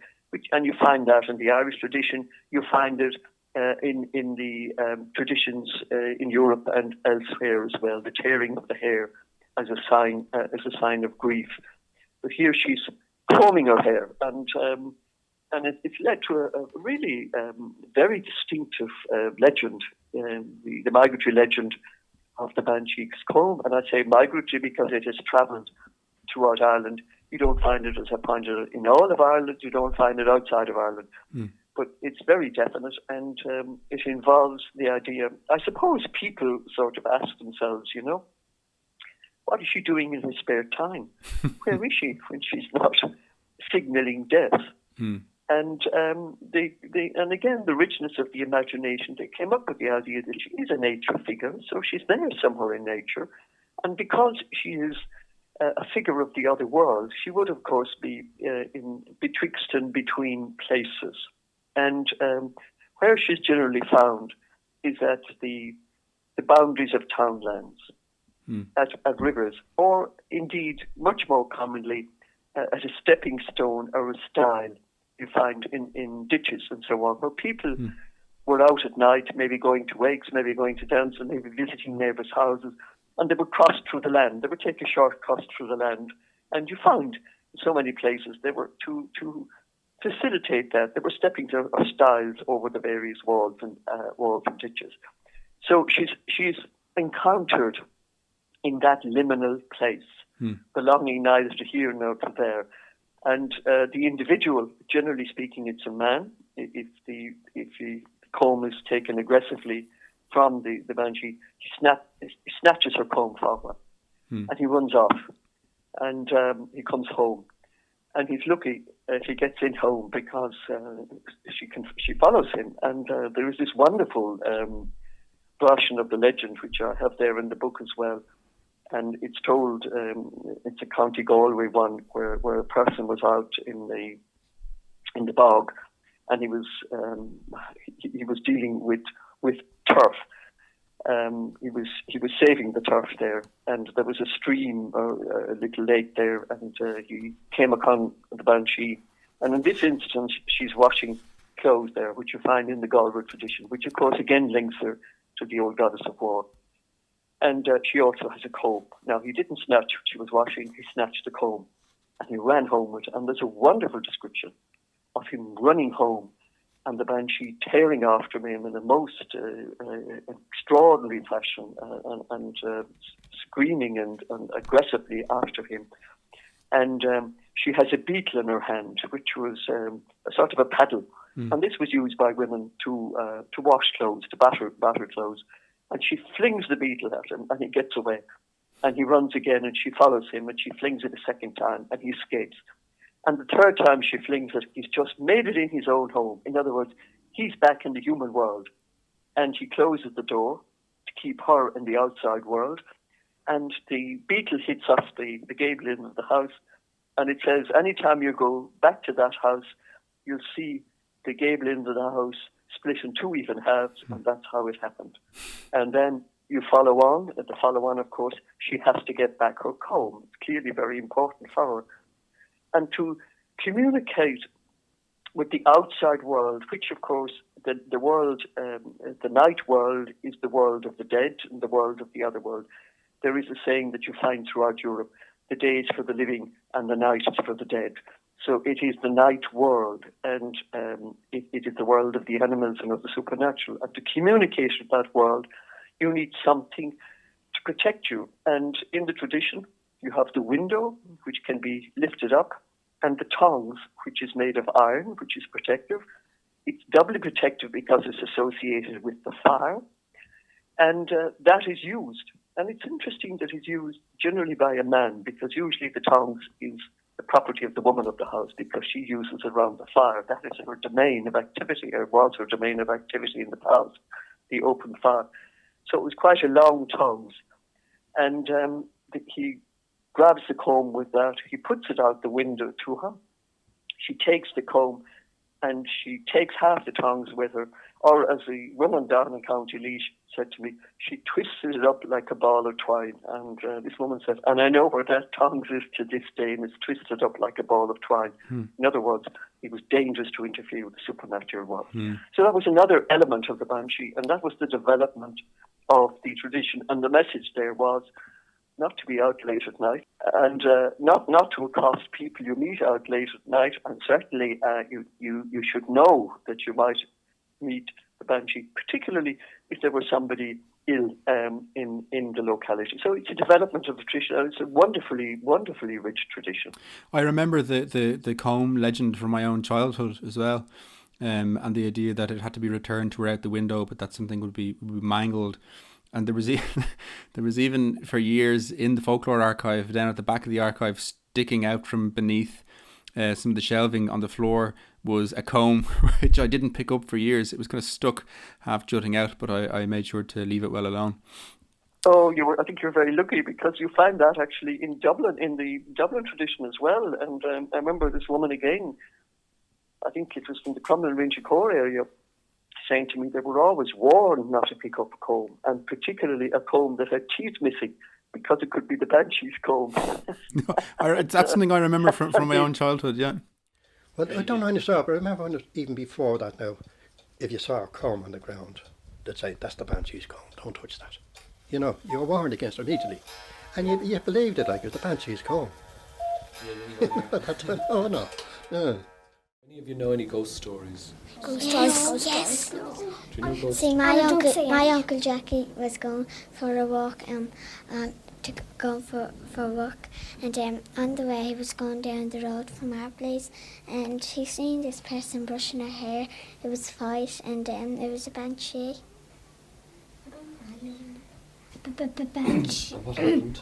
And you find that in the Irish tradition, you find it in the traditions in Europe and elsewhere as well, the tearing of the hair as a sign of grief. But here she's combing her hair, and it's led to a really very distinctive legend, the migratory legend of the Banshee's comb. And I say migratory because it has travelled throughout Ireland. You don't find it, as I pointed out, in all of Ireland. You don't find it outside of Ireland. But it's very definite, and it involves the idea. I suppose people sort of ask themselves, what is she doing in her spare time? Where is she when she's not signalling death? And and again, the richness of the imagination, they came up with the idea that she is a nature figure, so she's there somewhere in nature. And because she is a figure of the other world, she would, of course, be betwixt and between places. And where she's generally found is at the boundaries of townlands, at rivers, or indeed, much more commonly, at a stepping stone or a stile you find in ditches and so on, where people were out at night, maybe going to wakes, maybe going to dances, maybe visiting neighbours' houses, and they would cross through the land. They would take a short cut through the land. And you find in so many places they were to facilitate that. They were stepping to stiles over the various walls and ditches. So she's encountered in that liminal place, belonging neither to here nor to there. And the individual, generally speaking, it's a man. If the comb is taken aggressively from the Banshee, he snatches her comb from her, and he runs off, and he comes home, and he's lucky if he gets in home because she follows him, and there is this wonderful version of the legend which I have there in the book as well. And it's told, it's a County Galway one where a person was out in the bog, and he was dealing with turf. He was saving the turf there, and there was a stream or a little lake there, and he came upon the Banshee. And in this instance, she's washing clothes there, which you find in the Galway tradition, which of course again links her to the old goddess of war. And she also has a comb. Now, he didn't snatch what she was washing, he snatched the comb. And he ran home with it. And there's a wonderful description of him running home and the Banshee tearing after him in a most extraordinary fashion and screaming and aggressively after him. And she has a beetle in her hand, which was a sort of a paddle. And this was used by women to wash clothes, to batter clothes. And she flings the beetle at him, and he gets away. And he runs again, and she follows him, and she flings it a second time, and he escapes. And the third time she flings it, he's just made it in his own home. In other words, he's back in the human world. And he closes the door to keep her in the outside world. And the beetle hits off the gable end of the house. And it says, anytime you go back to that house, you'll see the gable end of the house split in two even halves. And that's how it happened. And then you follow on. At the follow on, of course, she has to get back her comb. It's clearly very important for her. And to communicate with the outside world, which of course the world, the night world is the world of the dead and the world of the other world. There is a saying that you find throughout Europe, the day is for the living and the night is for the dead. So it is the night world, and it is the world of the animals and of the supernatural. And to communicate with that world, you need something to protect you. And in the tradition, you have the window, which can be lifted up, and the tongs, which is made of iron, which is protective. It's doubly protective because it's associated with the fire. And that is used. And it's interesting that it's used generally by a man, because usually the tongs is the property of the woman of the house, because she uses it around the fire. That is her domain of activity, or was her domain of activity in the past, the open fire. So it was quite a long tongs. And he grabs the comb with that. He puts it out the window to her. She takes the comb and she takes half the tongs with her. Or as the woman down in County Laois said to me, she twisted it up like a ball of twine. And this woman said, and I know where that tongs is to this day, and it's twisted up like a ball of twine. In other words, it was dangerous to interfere with the supernatural world. So that was another element of the Banshee, and that was the development of the tradition. And the message there was not to be out late at night, and not to accost people you meet out late at night, and certainly you should know that you might meet the Banshee, particularly if there was somebody ill in the locality. So it's a development of the tradition, and it's a wonderfully, wonderfully rich tradition. I remember the comb legend from my own childhood as well, and the idea that it had to be returned to where out the window, but that something would be mangled. And there was even for years in the Folklore archive, down at the back of the archive, sticking out from beneath some of the shelving on the floor, was a comb, which I didn't pick up for years. It was kind of stuck, half jutting out, but I made sure to leave it well alone. Oh, I think you're very lucky, because you find that actually in Dublin, in the Dublin tradition as well. And I remember this woman again, I think it was from the Crumlin Rinchicore area, saying to me they were always warned not to pick up a comb, and particularly a comb that had teeth missing, because it could be the Banshee's comb. That's something I remember from my own childhood, yeah. Well, I don't know when you saw it, but I remember when even before that now, if you saw a comb on the ground, they'd say, that's the Banshee's comb, don't touch that. You know, you were warned against it immediately. And you believed it, like it was the Banshee's comb. Oh, no. Yeah. Any of you know any ghost stories? Ghost stories. Yes. Do you know ghost See, my uncle Jackie was going for a walk to go for work, and on the way he was going down the road from our place, and he seen this person brushing her hair. It was white, and it was a banshee. Banshee. What happened?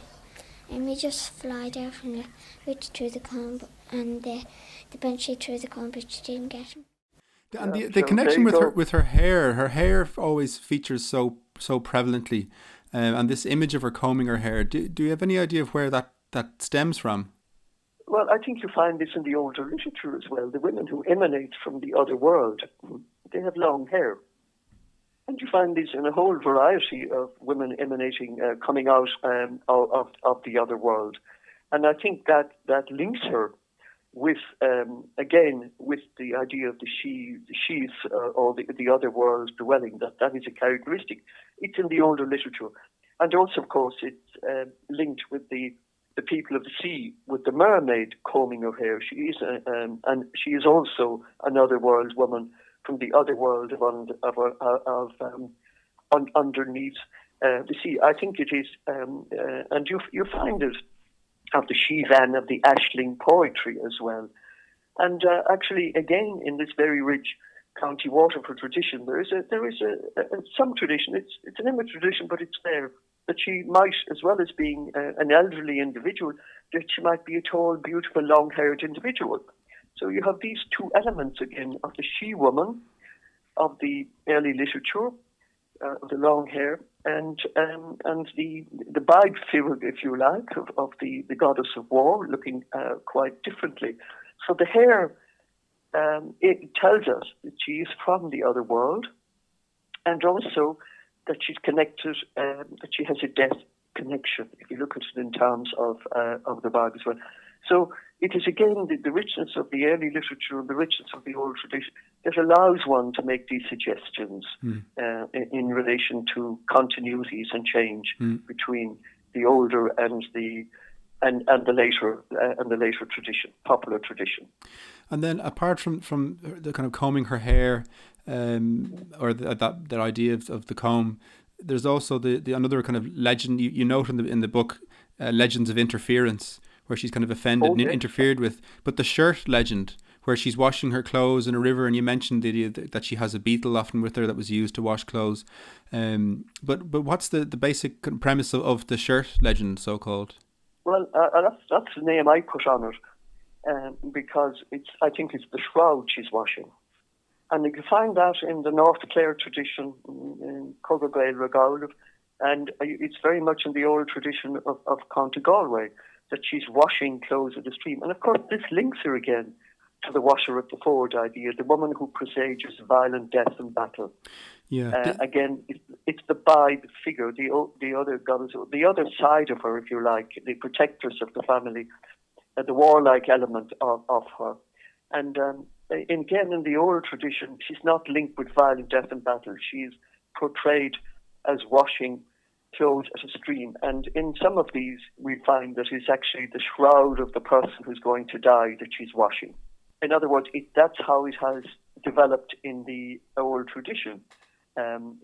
And we just fly down from the ridge through the comb, and the banshee through the comb, but she didn't get him. And the connection with her hair always features so prevalently, and this image of her combing her hair. Do you have any idea of where that stems from? Well, I think you find this in the older literature as well. The women who emanate from the other world, they have long hair. And you find this in a whole variety of women emanating, coming out of the other world. And I think that links her with, again, with the idea of the she's or the other world dwelling, that is a characteristic. It's in the older literature. And also, of course, it's linked with the people of the sea, with the mermaid combing her hair. She is, and she is also another world woman from the other world underneath the sea. I think it is, and you find it of the Shivan, of the Ashling poetry as well. And actually, again, in this very rich County Waterford tradition, there is some tradition. It's an image tradition, but it's there. that she might, as well as being an elderly individual, that she might be a tall, beautiful, long-haired individual. So you have these two elements again of the she-woman of the early literature, the long hair, and the bride figure, if you like, of the goddess of war, looking quite differently. So the hair, it tells us that she is from the other world, and also that she's connected, that she has a death connection, if you look at it in terms of the Bible as well. So it is again the richness of the early literature and the richness of the old tradition that allows one to make these suggestions in relation to continuities and change between the older and the later tradition, popular tradition. And then, apart from the kind of combing her hair, or that idea of the comb, there's also the another kind of legend you note in the book, legends of interference, where she's kind of offended and interfered with. But the shirt legend, where she's washing her clothes in a river, and you mentioned the idea that she has a beetle often with her that was used to wash clothes. But what's the basic premise of the shirt legend, so called? Well, that's the name I put on it, because I think it's the shroud she's washing. And you can find that in the North Clare tradition, in Cogabrail Regaul, and it's very much in the old tradition of County Galway, that she's washing clothes at the stream. And of course, this links her again to the washer at the ford idea, the woman who presages violent death and battle. Yeah. Again, it's the bride figure, the other goddess, the other side of her, if you like, the protectress of the family, the warlike element of her. And again, in the old tradition, she's not linked with violent death and battle. She's portrayed as washing clothes at a stream. And in some of these, we find that it's actually the shroud of the person who's going to die that she's washing. In other words, that's how it has developed in the old tradition. And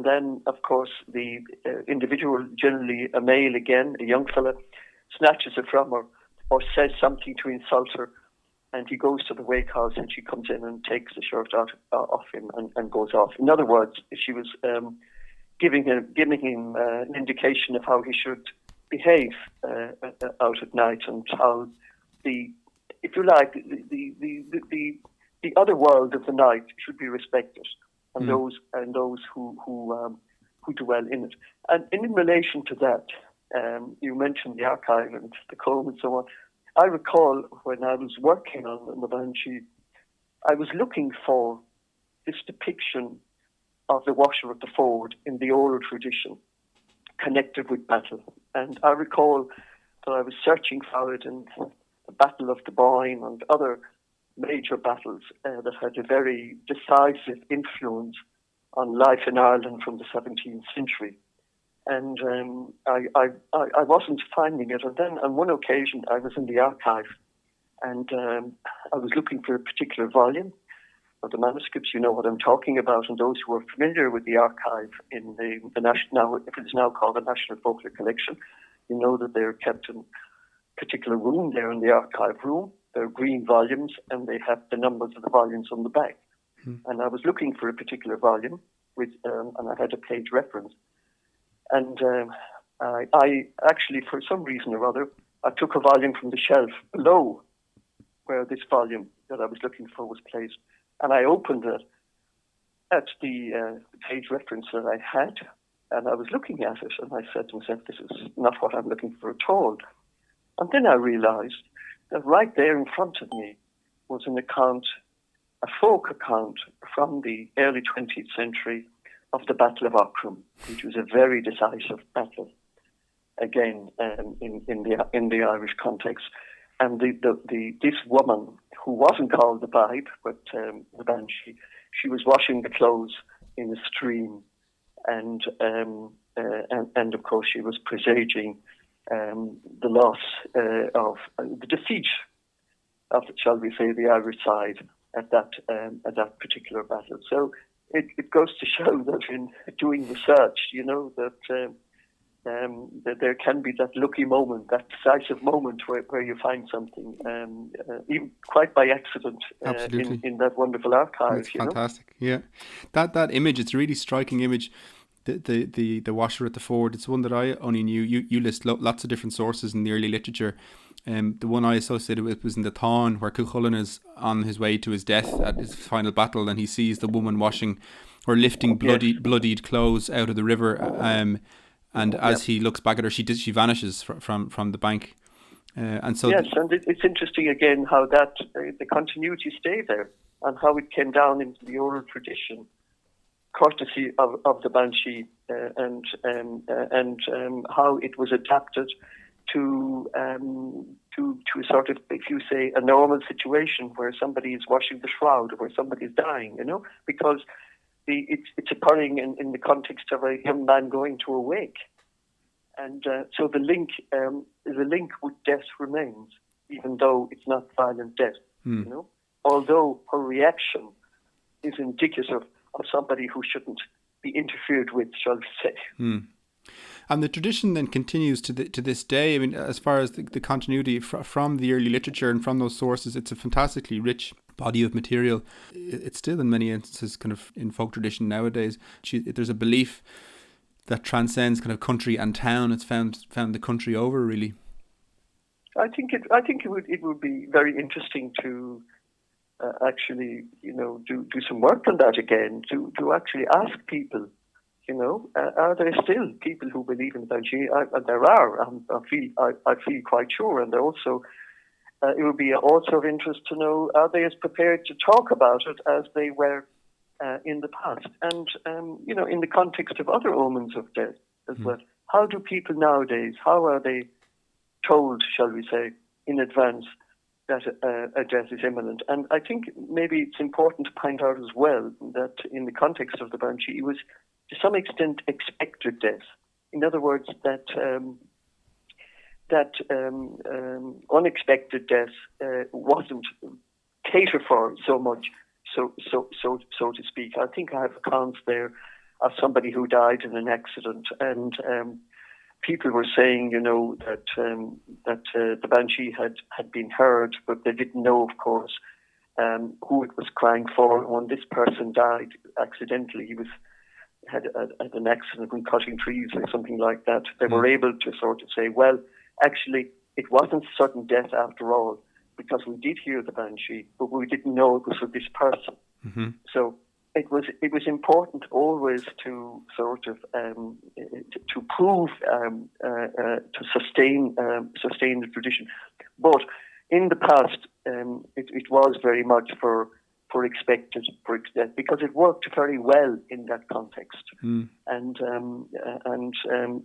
then, of course, the individual, generally a male again, a young fella, snatches it from her or says something to insult her, and he goes to the wake house and she comes in and takes the shirt off him and goes off. In other words, she was giving him an indication of how he should behave out at night, and how if you like, the other world of the night should be respected, and those who dwell in it. And in relation to that, you mentioned the archive and the comb and so on. I recall when I was working on the Banshee, I was looking for this depiction of the washer at the ford in the old tradition, connected with battle. And I recall that I was searching for it in the Battle of the Boyne and other major battles that had a very decisive influence on life in Ireland from the 17th century. And I wasn't finding it. And then on one occasion I was in the archive, and I was looking for a particular volume of the manuscripts. You know what I'm talking about, and those who are familiar with the archive in the national, if it's now called the National Folklore Collection, you know that they're kept in a particular room there in the archive room. They're green volumes, and they have the numbers of the volumes on the back. And I was looking for a particular volume with, and I had a page reference. And I actually, for some reason or other, I took a volume from the shelf below where this volume that I was looking for was placed. And I opened it at the page reference that I had, and I was looking at it, and I said to myself, this is not what I'm looking for at all. And then I realized that right there in front of me was an account, a folk account from the early 20th century of the Battle of Aughrim, which was a very decisive battle, again, in the Irish context. And this woman, who wasn't called the bride, but the Banshee, she was washing the clothes in a stream, and of course she was presaging the loss of the defeat of, shall we say, the Irish side at that particular battle. So it goes to show that in doing research, you know, that there can be that lucky moment, that decisive moment where you find something, even quite by accident, in that wonderful archive. It's fantastic, yeah. That image, it's a really striking image. the washer at the ford. It's one that I only knew. You list lots of different sources in the early literature. The one I associated with was in the Táin, where Cuchulainn is on his way to his death at his final battle, and he sees the woman washing or lifting bloodied clothes out of the river. And as he looks back at her, she vanishes from the bank. And so yes, and it's interesting again how that the continuity stayed there, and how it came down into the oral tradition, courtesy of the Banshee, and how it was adapted to sort of, if you say, a normal situation where somebody is washing the shroud or where somebody is dying, because it's occurring in the context of a young man going to a wake, and so the link with death remains, even though it's not violent death, although her reaction is indicative of somebody who shouldn't be interfered with, shall we say. And the tradition then continues to this day. I mean, as far as the continuity from the early literature and from those sources, it's a fantastically rich body of material. It's still in many instances kind of in folk tradition nowadays. There's a belief that transcends kind of country and town. It's found the country over, really. I think it would be very interesting to actually, do some work on that again, to actually ask people, are there still people who believe in the Banshee? There are. I feel quite sure, and also it would be also of interest to know, are they as prepared to talk about it as they were in the past? And in the context of other omens of death as well. How do people nowadays? How are they told, shall we say, in advance that a death is imminent? And I think maybe it's important to point out as well that in the context of the Banshee, it was to some extent expected death. In other words, that unexpected death wasn't catered for so much, so to speak. I think I have accounts there of somebody who died in an accident, and people were saying, that the Banshee had been heard, but they didn't know, of course, who it was crying for. When this person died accidentally, he had an accident when cutting trees or something like that. They were able to sort of say, well, actually, it wasn't sudden death after all, because we did hear the Banshee, but we didn't know it was for this person. Mm-hmm. So it was important always to sort of to prove to sustain the tradition. But in the past, it was very much for expected death, because it worked very well in that context. And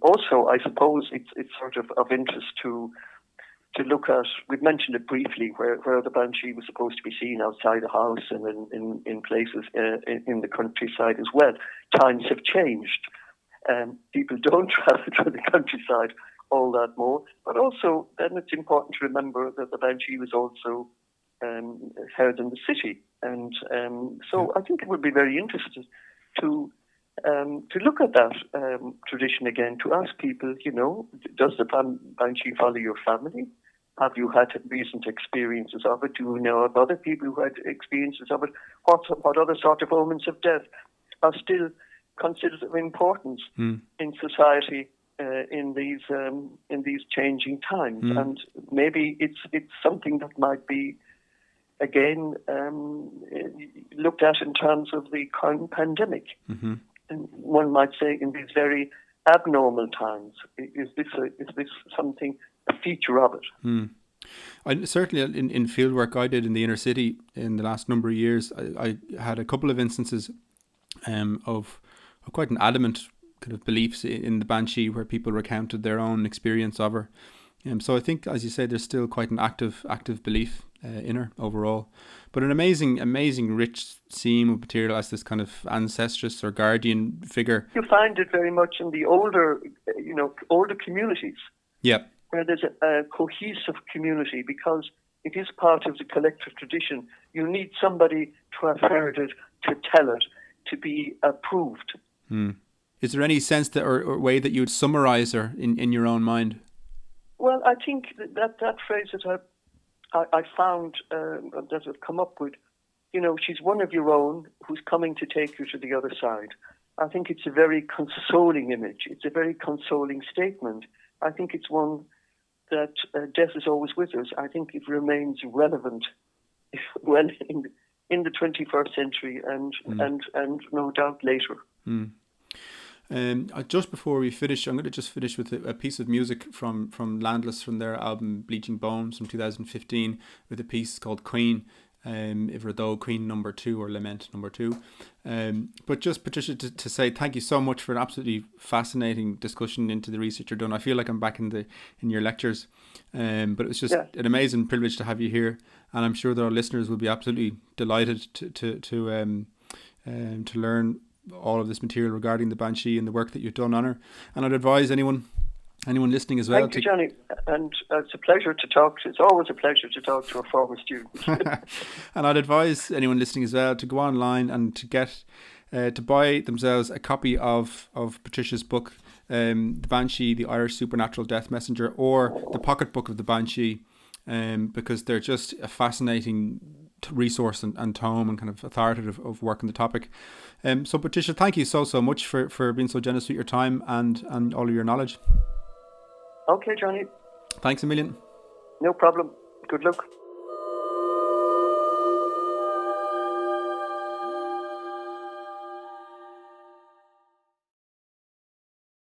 also, I suppose it's sort of interest to look at. We've mentioned it briefly, where the Banshee was supposed to be seen outside the house and in places in the countryside as well. Times have changed. People don't travel to the countryside all that more. But also, then it's important to remember that the Banshee was also heard in the city. And so I think it would be very interesting to look at that tradition again, to ask people, does the Banshee follow your family? Have you had recent experiences of it? Do you know of other people who had experiences of it? What other sort of omens of death are still considered of importance in society in these changing times? And maybe it's something that might be again looked at in terms of the current pandemic. Mm-hmm. And one might say, in these very abnormal times, is this something, a feature of it? I certainly in fieldwork I did in the inner city in the last number of years, I had a couple of instances of quite an adamant kind of beliefs in the Banshee, where people recounted their own experience of her. So I think, as you say, there's still quite an active belief in her overall, but an amazing rich seam of material as this kind of ancestress or guardian figure. You find it very much in the older communities. Yeah. Where there's a cohesive community, because it is part of the collective tradition. You need somebody to have heard it, to tell it, to be approved. Is there any sense that or way that you would summarize her in your own mind? Well, I think that phrase that I found that I've come up with, she's one of your own who's coming to take you to the other side. I think it's a very consoling image. It's a very consoling statement. I think it's one that death is always with us. I think it remains relevant well in the 21st century and no doubt later. Just before we finish, I'm going to just finish with a piece of music from Landless, from their album Bleaching Bones from 2015, with a piece called Queen, Iverdó, Queen number 2 or Lament number 2. But just, Patricia, to say thank you so much for an absolutely fascinating discussion into the research you're done. I feel like I'm back in your lectures, but it was just an amazing privilege to have you here, and I'm sure that our listeners will be absolutely delighted to learn all of this material regarding the Banshee and the work that you've done on her. And I'd advise anyone listening as well. Thank you, Jonny. And it's a pleasure to talk to. It's always a pleasure to talk to a former student. And I'd advise anyone listening as well to go online and to get to buy themselves a copy of Patricia's book, The Banshee, the Irish Supernatural Death Messenger, or the Pocketbook of the Banshee, because they're just a fascinating resource and tome and kind of authoritative of work on the topic. So Patricia, thank you so much for being so generous with your time and all of your knowledge. Okay, Jonny. Thanks a million. No problem. Good luck.